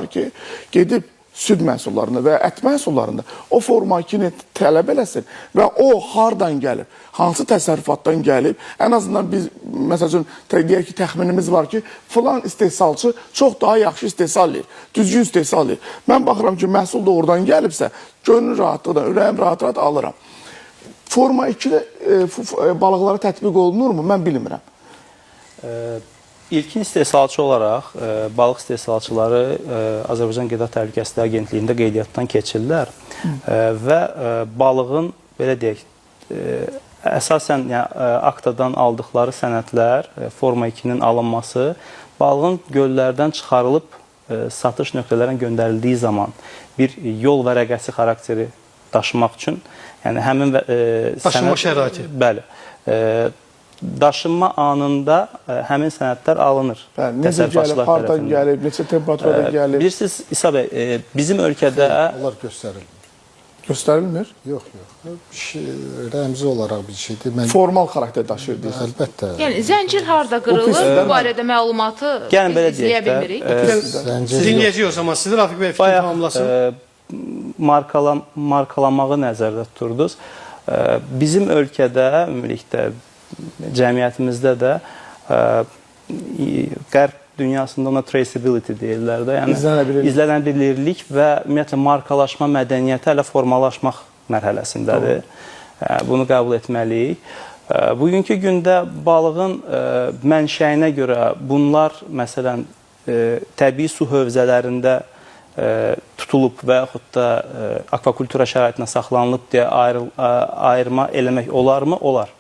ki, gedib süd məhsullarında və ət məhsullarında o forma 2-ni tələb eləsin və o hardan gəlib, hansı təsərrüfatdan gəlib, ən azından biz, məsəl üçün, deyək ki, təxminimiz var ki, filan istehsalçı çox daha yaxşı istehsal edir, düzgün istehsal edir. Mən baxıram ki, məhsul da oradan gəlibsə, gönül rahatlıqdan, ürəyim rahat alıram. Forma 2-də balıqlara tətbiq olunurmu? Mən bilmirəm. İlkin istehsalçı olaraq balıq istehsalçıları Azərbaycan Qida Təhlükəsizliyi Agentliyində qeydiyyatdan keçirlər və balığın, belə deyək, əsasən aktadan aldıqları sənədlər, forma 2-nin alınması, balığın göllərdən çıxarılıb satış nöqtələrinə göndərildiyi zaman bir yol vərəqəsi xarakteri daşımaq üçün, yəni həmin daşınma şəraiti. Bəli. Daşınma anında həmin sənədlər alınır. Necə gəlib, hardan gəlib, neçə temperaturada gəlib? Bilirsiniz, İsa bəy, bizim ölkədə... Onlar göstərilmir. Göstərilmir? Yox. Rəmzi olaraq bir şeydir. Formal xarakter daşıyır deyirsən. Əlbəttə. Yəni, zəncir harada qırılır, bu barədə məlumatı biz izləyə bilmirik. Dinləyəcək o zaman sizi, Rafiq bəy, fikir tamamlasın. Markalamağı nəzərdə tuturdunuz. Bizim ölkədə, ümumilikdə, cəmiyyətimizdə də qərb dünyasında ona traceability deyirlər də, yəni izlənəbilirlik və ümumiyyətlə markalaşma mədəniyyəti hələ formalaşmaq mərhələsindədir. Bunu qəbul etməliyik. Bugünkü gündə balığın mənşəyinə görə bunlar, məsələn, təbii su hövzələrində tutulub və yaxud da akvakultura şəraitinə saxlanılıb deyə ayırma eləmək olarmı? Olar.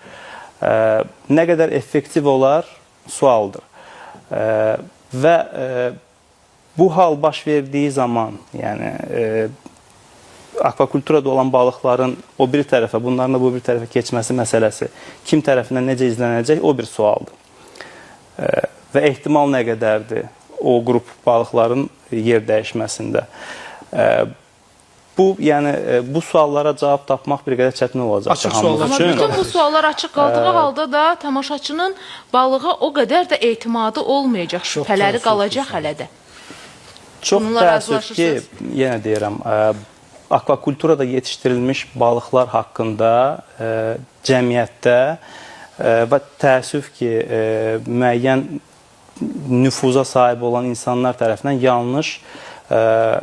Nə qədər effektiv olar, sualdır. Və bu hal baş verdiyi zaman, yəni akvakulturada olan balıqların o bir tərəfə, bunların da bu bir tərəfə keçməsi məsələsi kim tərəfindən necə izlənəcək, o bir sualdır. Və ehtimal nə qədərdir o qrup balıqların yer dəyişməsində. Bu suallara cavab tapmaq bir qədər çətin olacaq. Açıq suallar. Amma bütün bu suallar açıq qaldığı halda da tamaşaçının balığa o qədər də etimadı olmayacaq, şübhələri qalacaq hələ də. Çox təəssüf ki, yenə deyirəm, akvakulturada yetişdirilmiş balıqlar haqqında cəmiyyətdə və təəssüf ki, müəyyən nüfuza sahib olan insanlar tərəfindən yanlış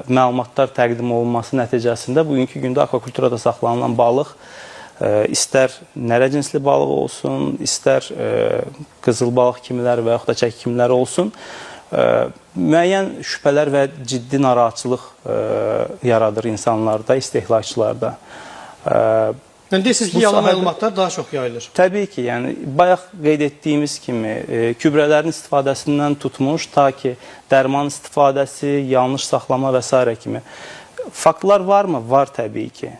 məlumatlar təqdim olunması nəticəsində bugünkü gündə akvakulturada saxlanılan balıq istər nərə cinsli balıq olsun, istər qızıl balıq kimilər və yaxud da çəki kimləri olsun, müəyyən şübhələr və ciddi narahatçılıq yaradır insanlarda, istehlakçılarda. Yəni deyirsiniz ki, yalan məlumatlar daha çox yayılır. Təbii ki, yəni bayaq qeyd etdiyimiz kimi gübrələrin istifadəsindən tutmuş ta ki dərman istifadəsi, yanlış saxlama və s. kimi. Faktlar varmı? Var təbii ki.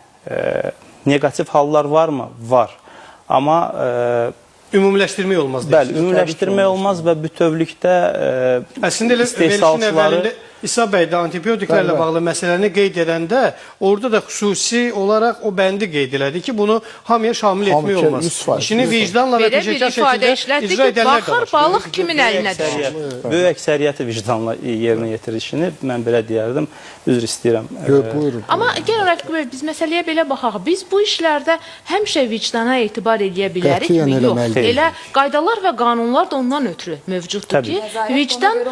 Negativ hallar varmı? Var. Amma ümumiləşdirmək olmaz. Bəli, ümumiləşdirmək olmaz və bütövlükdə əslində elə verilişin əvvəlində İsa bəy də antibiotiklərlə bağlı məsələni qeyd edəndə orada da xüsusi olaraq o bəndi qeyd elədi ki, bunu hamıya şamil etmək olmaz. İşini vicdanla və peşəkar şəkildə icra edənlər də var. Balıq kimin əlinə düşür? Böyük əksəriyyəti vicdanla yerinə yetirir işini. Mən belə deyərdim. Üzr istəyirəm. Buyurun. Amma genel olaraq biz məsələyə belə baxaq. Biz bu işlərdə həmişə vicdana etibar edə bilərikmi? Yox. Elə qaydalar və qanunlar da ondan ötürü mövcuddur ki, vicdan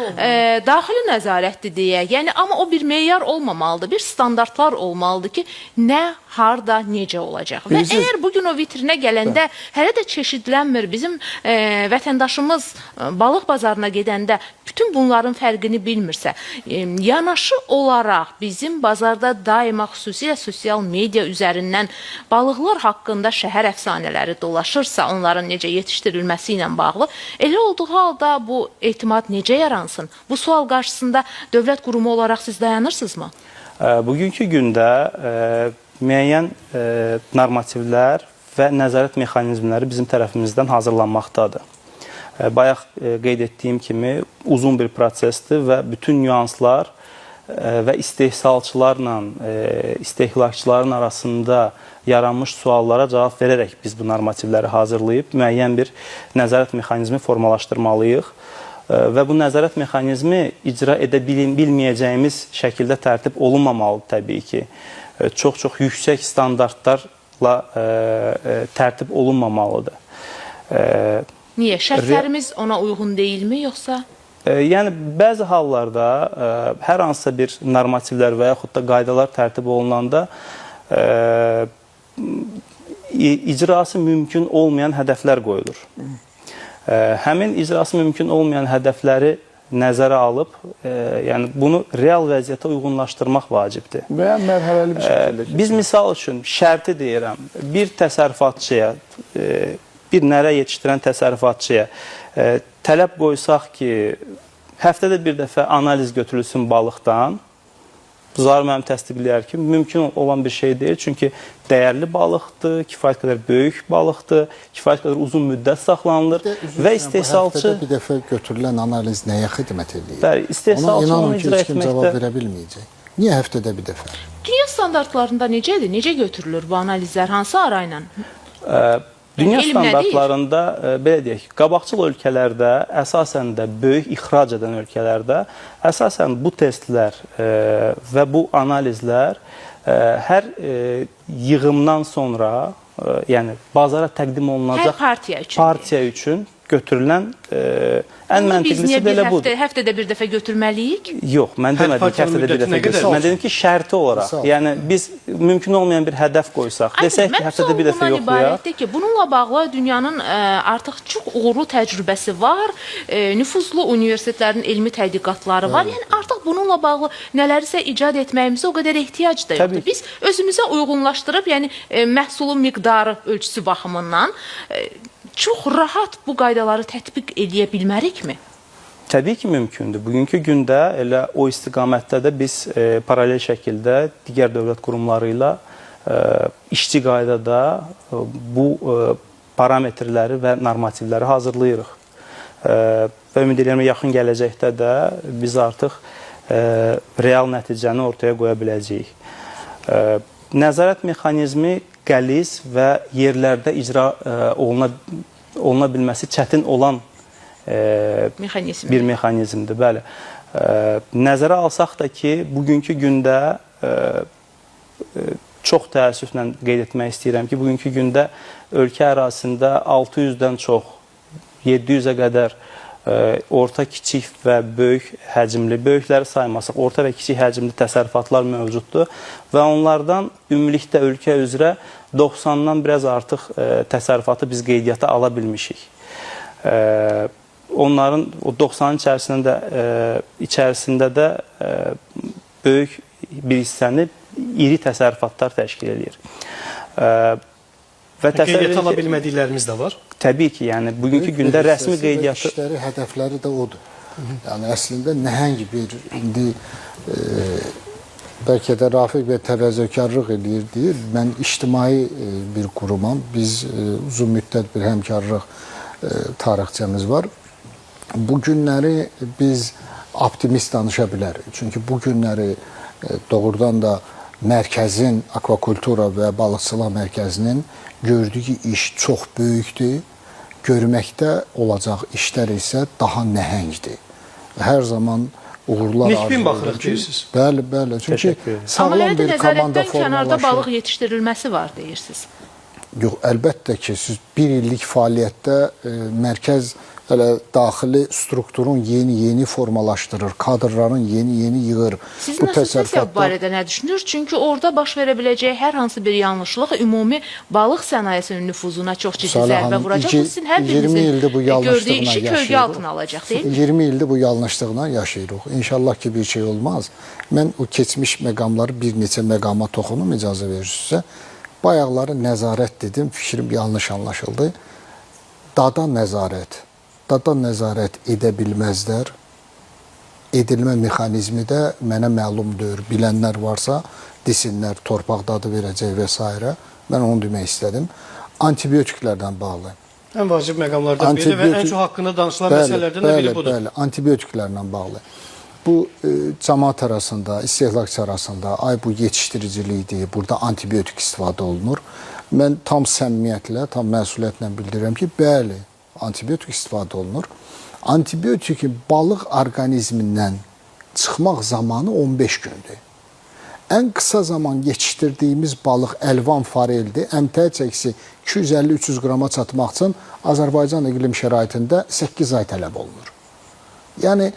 daxili nəzarətdir deyək. Yəni, amma o bir meyar olmamalıdır, bir standartlar olmalıdır ki, nə, harda, necə olacaq. Və əgər bugün o vitrinə gələndə hələ də çeşidlənmir, bizim vətəndaşımız balıq bazarına gedəndə bütün bunların fərqini bilmirsə, yanaşı olaraq bizim bazarda daima xüsusilə sosial media üzərindən balıqlar haqqında şəhər əfsanələri dolaşırsa, onların necə yetişdirilməsi ilə bağlı, elə olduğu halda bu etimad necə yaransın? Bu sual qarşısında dövlət qurumu olaraq siz dayanırsınızmı? Bugünkü gündə müəyyən normativlər və nəzarət mexanizmləri bizim tərəfimizdən hazırlanmaqdadır. Bayaq qeyd etdiyim kimi uzun bir prosesdir və bütün nüanslar və istehsalçılarla istehlakçıların arasında yaranmış suallara cavab verərək biz bu normativləri hazırlayıb müəyyən bir nəzarət mexanizmi formalaşdırmalıyıq. Və bu nəzarət mexanizmi icra edə bilməyəcəyimiz şəkildə tərtib olunmamalıdır təbii ki. Çox-çox yüksək standartlarla tərtib olunmamalıdır. Niyə? Şərtlərimiz ona uyğun deyilmi, yoxsa? Yəni, bəzi hallarda hər hansısa bir normativlər və yaxud da qaydalar tərtib olunanda icrası mümkün olmayan hədəflər qoyulur. Həmin icrası mümkün olmayan hədəfləri nəzərə alıb, yəni bunu real vəziyyətə uyğunlaşdırmaq vacibdir. Və mərhələli bir şəkildə. Biz misal üçün şərti deyirəm, bir təsərrüfatçıya, bir nərə yetişdirən təsərrüfatçıya tələb qoysaq ki, həftədə bir dəfə analiz götürülsün balıqdan, Zahir müəllim təsdiqləyər ki, mümkün olan bir şey deyil. Çünki dəyərli balıqdır, kifayət qədər böyük balıqdır, kifayət qədər uzun müddət saxlanılır və istehsalçı... Həftədə bir dəfə götürülən analiz nəyə xidmət edir? Bəli, istehsalçı onu icra etməkdə... Ona cavab verə bilməyəcək. Niyə həftədə bir dəfə? Dünya standartlarında necədir? Necə götürülür bu analizlər? Hansı arayla? Dünya standartlarında, belə deyək, qabaqcıl ölkələrdə, əsasən də böyük ixrac edən ölkələrdə, əsasən bu testlər və bu analizlər hər yığımdan sonra, yəni bazara təqdim olunacaq partiya üçün götürülən ən məntiqlisi belə budur. Biz həftədə bir dəfə götürməliyik? Yox, mən demədim ki, həftədə bir dəfə götürməliyik. Mən dedim ki, şərti olaraq. Yəni, biz mümkün olmayan bir hədəf qoysaq, desək ki, həftədə bir dəfə yoxlayaq. Ki, bununla bağlı dünyanın artıq çox uğurlu təcrübəsi var, nüfuzlu universitetlərin elmi tədqiqatları var. Yəni, artıq bununla bağlı nələrisə icad etməyimizə o qədər ehtiyac da yoxdur. Biz özümüzə uyğunlaşdırıb, yəni məhsulun miqdarı ölçüsü baxımından çox rahat bu qaydaları tətbiq edə bilmərikmi? Təbii ki, mümkündür. Bugünkü gündə elə o istiqamətdə də biz paralel şəkildə digər dövlət qurumları ilə işçi qaydada bu parametrləri və normativləri hazırlayırıq. Və ümid edirəm, yaxın gələcəkdə də biz artıq real nəticəni ortaya qoya biləcəyik. Nəzarət mexanizmi qəliz və yerlərdə icra oluna bilməsi çətin olan bir mexanizmdir. Bəli. Nəzərə alsaq da ki, bugünkü gündə çox təəssüflə qeyd etmək istəyirəm ki, bugünkü gündə ölkə ərazisində 600-dən çox, 700-ə qədər orta, kiçik və böyük həcmli, böyükləri saymasaq, orta və kiçik həcmli təsərrüfatlar mövcuddur və onlardan ümumilikdə ölkə üzrə 90-dan biraz artıq təsərrüfatı biz qeydiyyata ala bilmişik. Onların o 90-ın içərisində də böyük bir hissəni iri təsərrüfatlar təşkil edir. Qeydiyyata ala bilmədiklərimiz də var. Təbii ki, yəni bugünkü gündə rəsmi qeydiyyatı... İşləri, hədəfləri də odur. Yəni əslində nəhəng bir, indi bəlkə də Rafiq bəy təvəzzökarlıq edir, deyir. Mən ictimai bir qurumam, biz uzun müddət bir həmkarlıq tarixçəmiz var. Bu günləri biz optimist danışa bilərik. Çünki bu günləri doğrudan da mərkəzin, akvakultura və balıqçılıq mərkəzinin gördüyü iş çox böyükdür. Görməkdə olacaq işlər isə daha nəhəngdir. Hər zaman uğurlar Nikbin baxırıq deyirsiniz. Bəli, bəli. Çünki sağlam bir komanda nəzarətdən kənarda formalaşır. balıq yetişdirilməsi var deyirsiniz. Yox, əlbəttə ki, siz bir illik fəaliyyətdə mərkəz hələ daxili strukturun yeni formalaşdırır, kadrların yeni yığır. Sizin assosiasiya barədə nə düşünür? Çünki orada baş verə biləcəyi hər hansı bir yanlışlıq ümumi balıq sənayesinin nüfuzuna çox ciddi zərbə vuracaq. Bu sizin hər birinizin gördüyü işi kölgə altına alacaq, deyil mi? 20 ildir bu yanlışlıqla yaşayırıq. İnşallah ki, bir şey olmaz. Mən o keçmiş məqamları bir neçə məqama toxunum, icazə verirsinizsə. Bayaqları nəzarət dedim, fikrim yanlış anlaşıldı. Dada nəzarət edə bilməzlər. Edilmə mexanizmi də mənə məlumdur. Bilənlər varsa desinlər, torpaq dadı verəcək və s. Mən onu demək istədim. Antibiotiklərdən bağlı. Ən vacib məqamlardan biri və ən çox haqqında danışılan məsələlərdən də biri budur. Bəli, antibiotiklərlə bağlı. Bu cəmaət arasında, istehlakçı arasında bu yetişdiricilikdir, burada antibiotik istifadə olunur. Mən tam səmimiyyətlə, tam məsuliyyətlə bildirirəm ki, bəli, antibiotik istifadə olunur. Antibiotikin balıq orqanizmindən çıxmaq zamanı 15 gündür. Ən qısa zaman yetişdirdiyimiz balıq əlvan fareldir. MT çəkisi 250-300 qrama çatmaq üçün Azərbaycan iqlim şəraitində 8 ay tələb olunur. Yəni,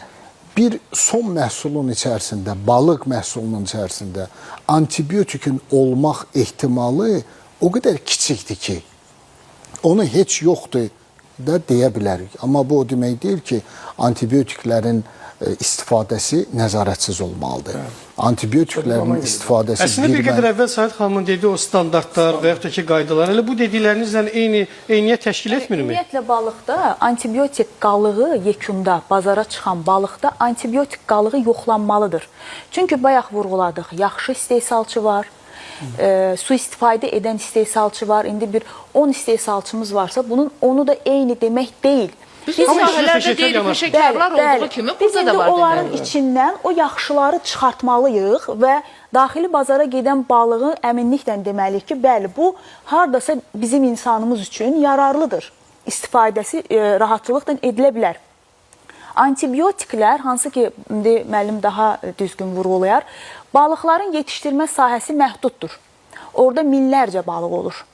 bir son məhsulun içərisində, balıq məhsulunun içərisində antibiotikin olmaq ehtimalı o qədər kiçikdir ki, onu heç yoxdur da deyə bilərik. Amma bu o demək deyil ki, antibiotiklərin istifadəsi nəzarətsiz olmalıdır. Antibiotiklərin istifadəsi... Əslində bir qədər əvvəl Sait xanımın dediyi o standartlar və yaxud da ki, qaydalar, elə bu dediklərinizlə eyniyyət təşkil etmirmi? Ümumiyyətlə balıqda antibiotik qalığı yekunda, bazara çıxan balıqda antibiotik qalığı yoxlanmalıdır. Çünki bayaq vurğuladıq, yaxşı istehsalçı var, su istifadə edən istehsalçı var. İndi bir 10 istehsalçımız varsa, bunun onu da eyni demək deyil. Bütün sahələrdə qeyri-peşəkarlar olduğu kimi burada da var. Biz onların içindən o yaxşıları çıxartmalıyıq və daxili bazara gedən balığı əminliklə deməliyik ki, bəli, bu hardasa bizim insanımız üçün yararlıdır. İstifadəsi rahatçılıqla edilə bilər. Antibiotiklər, hansı ki, müəllim daha düzgün vurğulayar, balıqların yetişdirmə sahəsi məhduddur. Orada minlərcə balıq olur.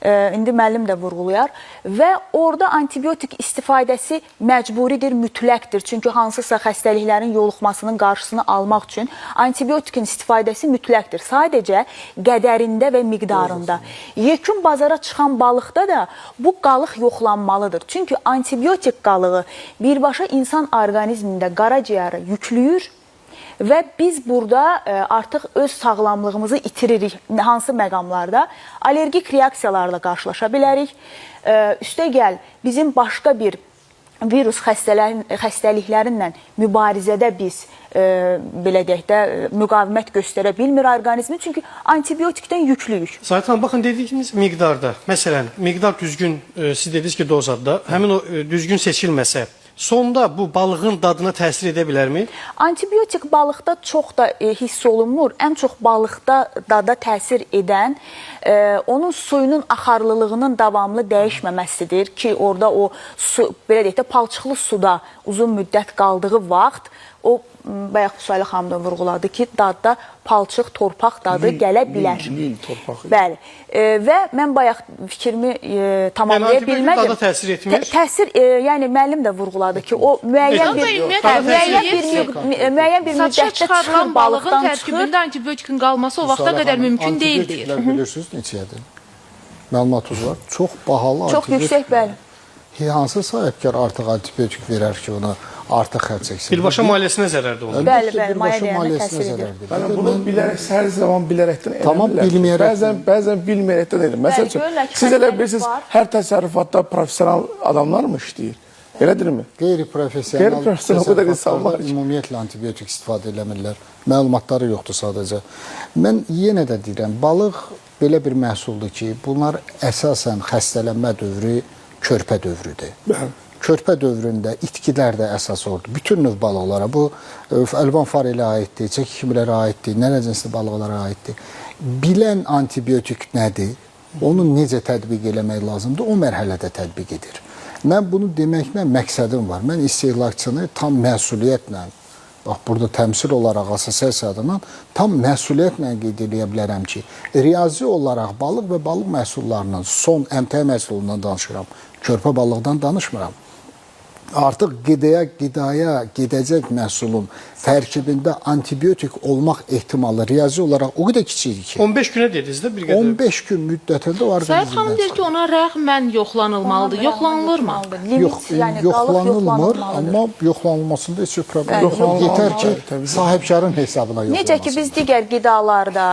İndi müəllim də vurğulayar və orada antibiotik istifadəsi məcburidir, mütləqdir. Çünki hansısa xəstəliklərin yoluxmasının qarşısını almaq üçün antibiotikin istifadəsi mütləqdir. Sadəcə qədərində və miqdarında. Yekun bazara çıxan balıqda da bu qalıq yoxlanmalıdır. Çünki antibiotik qalığı birbaşa insan orqanizmində qaraciyara yüklüyür və biz burada artıq öz sağlamlığımızı itiririk. Hansı məqamlarda? Allergik reaksiyalarla qarşılaşa bilərik. Üstəgəl, bizim başqa bir virus xəstəliklərinlə mübarizədə biz, belə deyək də, müqavimət göstərə bilmir orqanizmi. Çünki antibiotikdən yüklüyük. Sait xanım, baxın, dediyiniz miqdarda, məsələn, miqdar düzgün, siz dediniz ki, dozadda, həmin o düzgün seçilməsə, sonda bu balığın dadına təsir edə bilərmi? Antibiotik balıqda çox da hiss olunmur. Ən çox balıqda dada təsir edən onun suyunun axarlılığının davamlı dəyişməməsidir ki, orada o su, belə deyək də, palçıqlı suda uzun müddət qaldığı vaxt o bayaq Suayla xanım da vurğuladı ki, dadda palçıq, torpaq dadı gələ bilər. Lil torpaq. Bəli. Və mən bayaq fikrimi tamamlaya Yəni antibiotik bilmədim. dada təsir etmir? Təsir, yəni müəllim də vurğuladı ki, o müəyyən Dada bir ümumiyyətlə müəyyən bir satışa müddətdə çıxarılan çıxır balığın balıqdan tərkibində çıxır. antibiotikin qalması o vaxta qədər mümkün deyil deyir. Antibiotiklər bilirsiniz neçəyədir? Məlumatınız var. Çox bahalı Çox yüksək, bəli. Hansı sahibkar artıq antibiotik verər ki, ona artıq xərc çəksin? Birbaşa maliyyəsinə zərərdir onun. Bəli, Əlbəttə, bəli, birbaşa maliyyə dəyərinə maliyyəsinə təsir edir. zərərdir. Yəni bunu bilərək, hər zaman bilərəkdən edə Tamam, bilirlər. bilməyərəkdən. Bəzən bilməyərəkdən edir. Məsəl üçün, görürlər ki, siz elə xəstəlik bilirsiniz, var. hər təsərrüfatda professional adamlar mı işləyir? Elədirmi? Qeyri-professional Qeyri-professional o qədər insan var ki. ümumiyyətlə antibiotik istifadə eləmirlər. Məlumatları yoxdur sadəcə. Mən yenə də deyirəm, balıq belə bir məhsuldur ki, bunlar əsasən xəstələnmə dövrü körpə dövrüdür. Bəli. Körpə dövründə itkilər də əsas oldu. Bütün növ balıqlara, bu əlvan farelə aiddir, çəki kimilərə aiddir, nənə cinsli balıqlara aiddir. Bilən antibiotik nədir, onu necə tətbiq eləmək lazımdır, o mərhələdə tətbiq edir. Mən bunu deməklə məqsədim var. Mən istehlakçını tam məsuliyyətlə, bax burada təmsil olaraq assosiasiya adından tam məsuliyyətlə qeyd edə bilərəm ki, riyazi olaraq balıq və balıq məhsullarının son əmtəə məhsulundan danışıram, körpə balıqdan danışmıram. Artıq qidaya gedəcək məhsulun tərkibində antibiotik olmaq ehtimalı riyazi olaraq o qədər kiçikdir ki, 15 günə dediniz də bir qədər. 15 gün müddətində o Sayıq xanım deyir ki, ona rəğmən yoxlanılmalıdır. Yoxlanılırmı? Limit, yəni qalıq yoxlanılmır, yoxlanılmalıdır. amma yoxlanılmasında heç bir problem yox. Yoxlanılmalıdır, Yetər ki, təbii ki. sahibkarın hesabına yoxlanılsın. Necə ki, biz digər qidalarda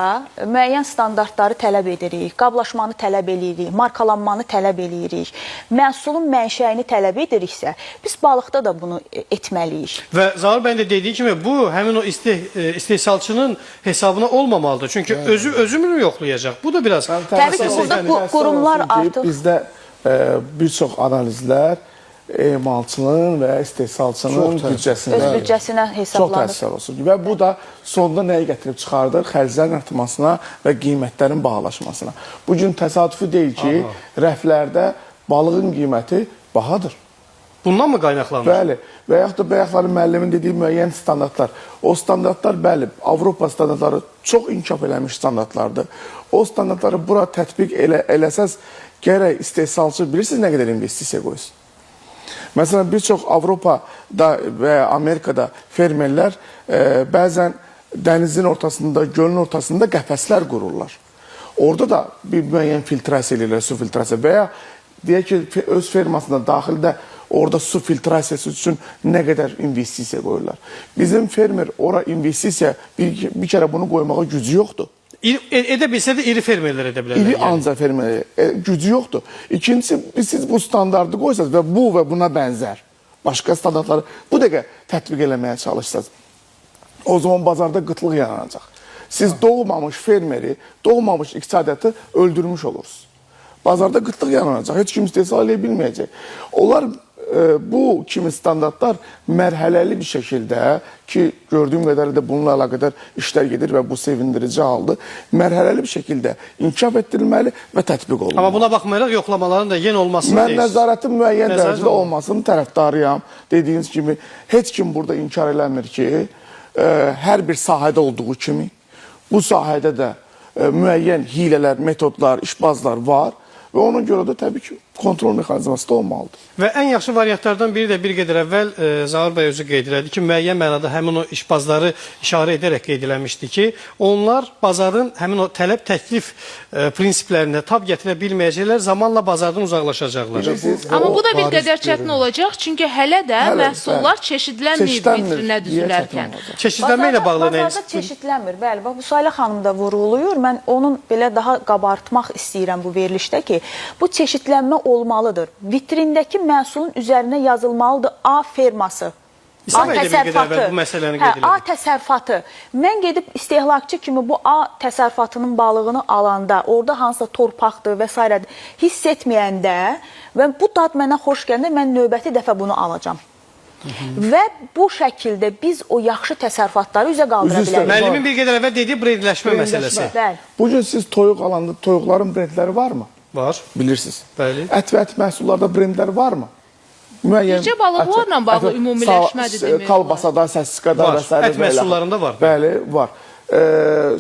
müəyyən standartları tələb edirik, qablaşmanı tələb edirik, markalanmanı tələb edirik, məhsulun mənşəyini tələb ediriksə, biz balıqda da bunu etməliyik. Və Zaur bəyin də dediyi kimi bu həmin o istehsalçının hesabına olmamalıdır. Çünki özü mü yoxlayacaq? Bu da biraz Təbii ki, burada qurumlar artıq Bizdə bir çox analizlər emalçının və istehsalçının öz büdcəsində büdcəsinə çox hesablanır. təsir olsun. Və bu da sonda nəyi gətirib çıxardır? Xərclərin artmasına və qiymətlərin bahalaşmasına. Bu gün təsadüfi deyil ki, rəflərdə balığın qiyməti bahadır. bundan mı qaynaqlanır? Bəli. Və yaxud da bayaqların müəllimin dediyi müəyyən standartlar. O standartlar, bəli, Avropa standartları çox inkişaf eləmiş standartlardır. O standartları bura tətbiq eləsəz, gərək istehsalçı bilirsiniz nə qədər investisiya qoysun. Məsələn, bir çox Avropada və Amerikada fermerlər bəzən dənizin ortasında, gölün ortasında qəfəslər qururlar. Orada da bir müəyyən filtrasiya edirlər, su filtrasiya və ya deyək ki, öz fermasında daxildə orada su filtrasiyası üçün nə qədər investisiya qoyurlar. Bizim fermer ora investisiya bir kərə bunu qoymağa gücü yoxdur. Edə bilsə də iri fermerlər edə bilərlər. İri ancaq fermer gücü yoxdur. İkincisi, siz bu standartı qoysanız və bu və buna bənzər başqa standartları bu dəqiqə tətbiq eləməyə çalışsanız, o zaman bazarda qıtlıq yaranacaq. Siz doğmamış fermeri, doğmamış iqtisadiyyatı öldürmüş olursunuz. Bazarda qıtlıq yaranacaq, heç kim istehsal edə bilməyəcək. Onlar bu kimi standartlar mərhələli bir şəkildə ki, gördüyüm qədərlə də bununla əlaqədar işlər gedir və bu sevindirici haldır. Mərhələli bir şəkildə inkişaf etdirilməli və tətbiq olunmalı. Amma buna baxmayaraq yoxlamaların da yenə olmasını Mən deyirsiniz. nəzarətin müəyyən Nəzarət dərəcədə olmasının tərəfdarıyam. Dediyiniz kimi, heç kim burada inkar eləmir ki, hər bir sahədə olduğu kimi, bu sahədə də müəyyən hilələr, metodlar, işbazlar var və ona görə də təbii ki, kontrol mexanizması da olmalıdır. Və ən yaxşı variantlardan biri də bir qədər əvvəl Zaur bəy özü qeyd elədi ki, müəyyən mənada həmin o işbazları işarə edərək qeyd eləmişdi ki, onlar bazarın həmin o tələb təklif prinsiplərinə tab gətirə bilməyəcəklər, zamanla bazardan uzaqlaşacaqlar. Amma bu da bir qədər çətin olacaq, çünki hələ də məhsullar çeşidlənməyib vitrinə düzülərkən. Çeşidlənmə ilə bağlı nə? Bazarda çeşidlənmir. Bəli, bax bu Suayla xanım da vurğuluyur. Mən onun belə daha qabartmaq istəyirəm bu verilişdə ki, bu çeşidlənmə olmalıdır. Vitrindəki məhsulun üzərinə yazılmalıdır A ferması. A təsərrüfatı. A təsərrüfatı. Mən gedib istehlakçı kimi bu A təsərrüfatının balığını alanda, orada hansısa torpaqdır və s. hiss etməyəndə və bu dad mənə xoş gələndə mən növbəti dəfə bunu alacam. Və bu şəkildə biz o yaxşı təsərrüfatları üzə qaldıra bilərik. Müəllimin bir qədər əvvəl dediyi brendləşmə məsələsi. Bugün siz toyuq alanda toyuqların brendləri varmı? Var. Bilirsiniz. Bəli. Ət və ət məhsullarda brendlər varmı? Bircə balıqlarla bağlı ümumiləşmədir demək olar. Kalbasada, səssiskada Var. və s. Ət məhsullarında var. Bəli, var.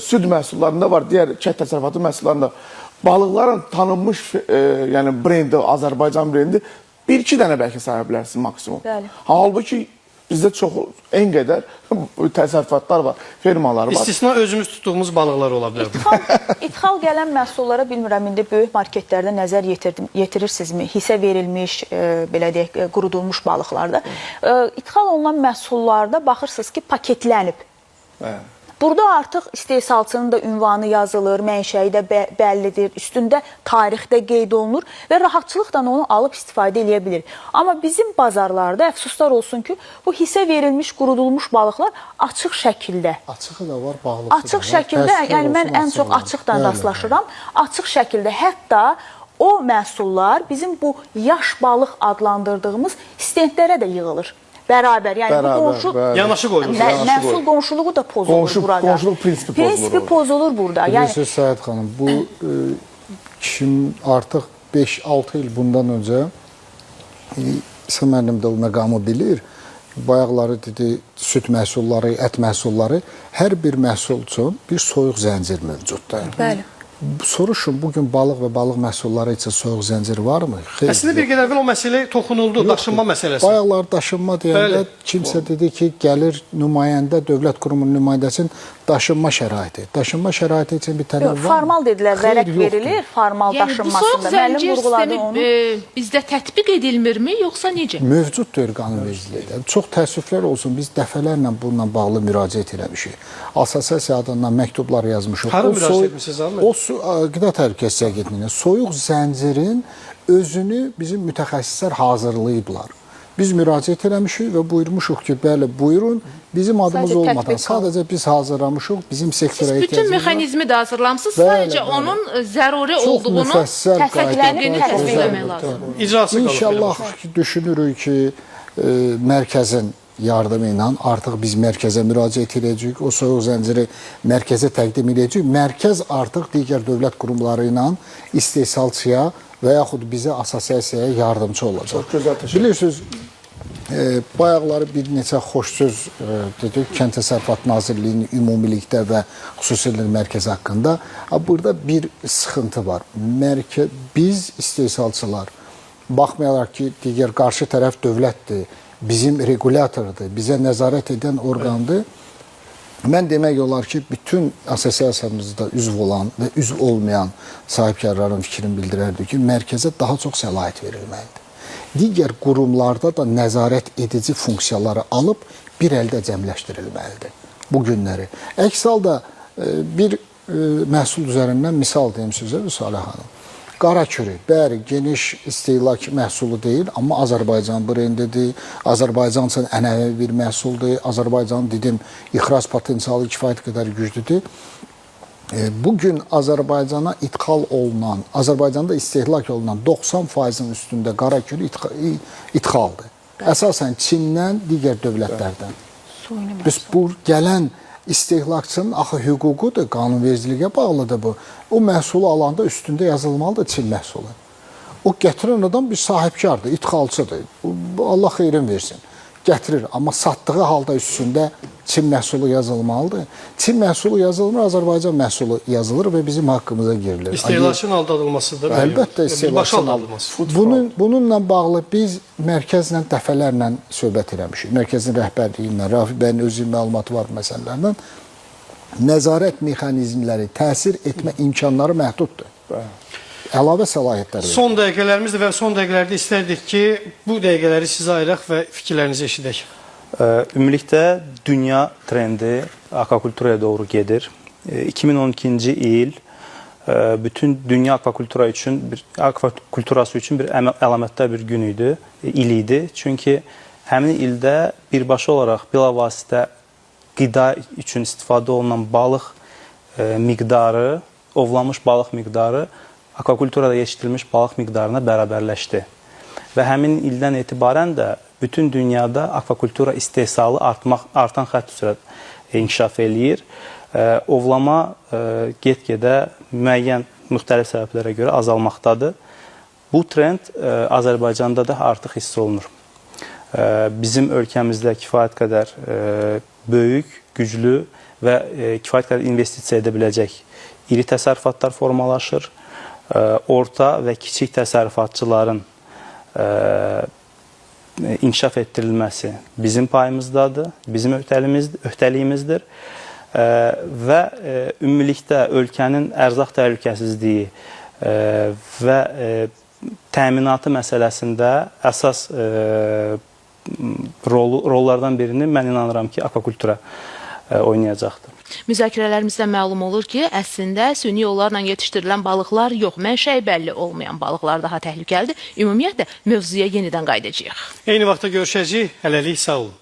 Süd məhsullarında var, digər kət təsərrüfatı məhsullarında. Balıqların tanınmış yəni brendi, Azərbaycan brendi 1-2 dənə bəlkə saya bilərsiniz maksimum. Bəli. Halbuki bizdə çox en qədər təsərrüfatlar var, fermalar var. İstisna özümüz tutduğumuz balıqlar ola bilər. İdxal gələn məhsullara bilmirəm indi böyük marketlərdə nəzər yetirirsinizmi? Hissə verilmiş, belə deyək, qurudulmuş balıqlarda. İdxal olunan məhsullarda baxırsınız ki, paketlənib. Bəli. Burada artıq istehsalçının da ünvanı yazılır, mənşəyi də bəllidir, üstündə tarixdə qeyd olunur və rahatçılıqla onu alıb istifadə edə bilir. Amma bizim bazarlarda əfsuslar olsun ki, bu hissə verilmiş, qurudulmuş balıqlar açıq şəkildə. Açığı da var, bağlısı da var. Açıq şəkildə, yəni mən ən çox açıqdan rastlaşıram. Açıq şəkildə hətta o məhsullar bizim bu yaş balıq adlandırdığımız stendlərə də yığılır. Bərabər, yəni bu qonşu Yanaşı qoyulur. Məhsul qonşuluğu da pozulur burada. Qonşuluq prinsipi pozulur. Prinsipi pozulur burada. Bilirsiniz Səyid xanım, bu artıq 5-6 il bundan öncə İsa müəllim də o məqamı bilir. Bayaqları dedi, süd məhsulları, ət məhsulları, hər bir məhsul üçün bir soyuq zəncir mövcuddur. Bəli. Soruşun, bugün balıq və balıq məhsulları üçün soyuq zəncir varmı? Əslində bir qədər əvvəl o məsələ toxunuldu, daşınma məsələsi. Bayaqlar daşınma deyəndə kimsə dedi ki, gəlir nümayəndə, dövlət qurumunun nümayəndəsinin daşınma şəraiti. Daşınma şəraiti üçün bir tələb var. Formal dedilər, vərəq verilir, formal Yəni bu soyuq daşınmasında. zəncir sistemi bizdə tətbiq edilmirmi, yoxsa necə? Mövcuddur qanunvericiliyə. Çox təəssüflər olsun, biz dəfələrlə bununla bağlı müraciət etmişik. Assosiasiya adından məktublar yazmışıq. Hara müraciət etmisiniz Ahmet? O qida təhlükəsizliyi agentliyindən soyuq zəncirin özünü bizim mütəxəssislər hazırlayıblar. Biz müraciət eləmişik və buyurmuşuq ki, bəli, buyurun. Bizim adımız olmadan sadəcə biz hazırlamışıq, bizim sektora Siz bütün ehtiyacımız var. mexanizmi də hazırlamısınız, Bəli, sadəcə bəli. onun zəruri Çox olduğunu müfəssəl təsdiqini qaydada təsdiqləmək lazım. İcrası qalır. İnşallah düşünürük ki, mərkəzin yardımı ilə artıq biz mərkəzə müraciət edəcəyik. O soyuq zənciri mərkəzə təqdim edəcəyik. Mərkəz artıq digər dövlət qurumları ilə istehsalçıya və yaxud bizə assosiasiyaya yardımcı olacaq. Çox gözəl təşəkkür. Bilirsiniz, bayaqları bir neçə xoş söz dedik Kənd Təsərrüfatı Nazirliyinin ümumilikdə və xüsusilə mərkəz haqqında. Burada bir sıxıntı var. Biz istehsalçılar, baxmayaraq ki, digər qarşı tərəf dövlətdir, bizim regulyatordur, bizə nəzarət edən orqandır. Mən demək olar ki, bütün assosiasiyamızda üzv olan və üzv olmayan sahibkarların fikrini bildirərdi ki, mərkəzə daha çox səlahiyyət verilməlidir. Digər qurumlarda da nəzarət edici funksiyaları alıb bir əldə cəmləşdirilməlidir bu günləri. Əks halda bir məhsul üzərindən misal deyim sizə, Salih xanım. Qara kürü, bəli, geniş istehlak məhsulu deyil, amma Azərbaycan brendidir, Azərbaycan üçün ənənəvi bir məhsuldur, Azərbaycan dedim, ixrac potensialı kifayət qədər güclüdür. Bugün Azərbaycana idxal olunan, Azərbaycanda istehlak olunan 90%-in üstündə qara kürü idxaldır. Əsasən Çindən, digər dövlətlərdən. Biz bu gələn istehlakçının axı hüququdur, qanunvericiliyə bağlıdır bu. O məhsulu alanda üstündə yazılmalıdır Çin məhsulu. O gətirən adam bir sahibkardır, idxalçıdır. Allah xeyrin versin. Gətirir, amma satdığı halda üstündə Çin məhsulu yazılmalıdır. Çin məhsulu yazılmır, Azərbaycan məhsulu yazılır və bizim haqqımıza girilir. İstehlakın aldadılmasıdır. Əlbəttə istehlakın aldadılması. Bununla bağlı biz mərkəzlə dəfələrlə söhbət eləmişik. Mərkəzin rəhbərliyi ilə, Rafi bəyin özü məlumatı var məsələlərdən. Nəzarət mexanizmləri, təsir etmə imkanları məhduddur. Əlavə səlahiyyətlər verir. Son dəqiqələrimizdir və son dəqiqələrdə istərdik ki, bu dəqiqələri sizə ayıraq və fikirlərinizi eşidək. Ümumilikdə dünya trendi akvakulturaya doğru gedir. 2012-ci il bütün dünya akvakulturası üçün bir əlamətdar bir gün idi, il idi. Çünki həmin ildə birbaşa olaraq bilavasitə qida üçün istifadə olunan balıq miqdarı, ovlanmış balıq miqdarı akvakulturada yetişdirilmiş balıq miqdarına bərabərləşdi. Və həmin ildən etibarən də bütün dünyada akvakultura istehsalı artan xətt üzrə inkişaf eləyir. Ovlama get-gedə müəyyən müxtəlif səbəblərə görə azalmaqdadır. Bu trend Azərbaycanda da artıq hiss olunur. bizim ölkəmizdə kifayət qədər böyük, güclü və kifayət qədər investisiya edə biləcək iri təsərrüfatlar formalaşır. Orta və kiçik təsərrüfatçıların inkişaf etdirilməsi bizim payımızdadır, bizim öhdəliyimizdir və ümumilikdə ölkənin ərzaq təhlükəsizliyi və təminatı məsələsində əsas rollardan birini mən inanıram ki, akvakultura oynayacaqdır. Müzakirələrimizdə məlum olur ki, əslində süni yollarla yetişdirilən balıqlar yox, mənşəyi bəlli olmayan balıqlar daha təhlükəlidir. Ümumiyyətlə, mövzuya yenidən qayıdacağıq. Eyni vaxtda görüşəcəyik. Hələlik sağ olun.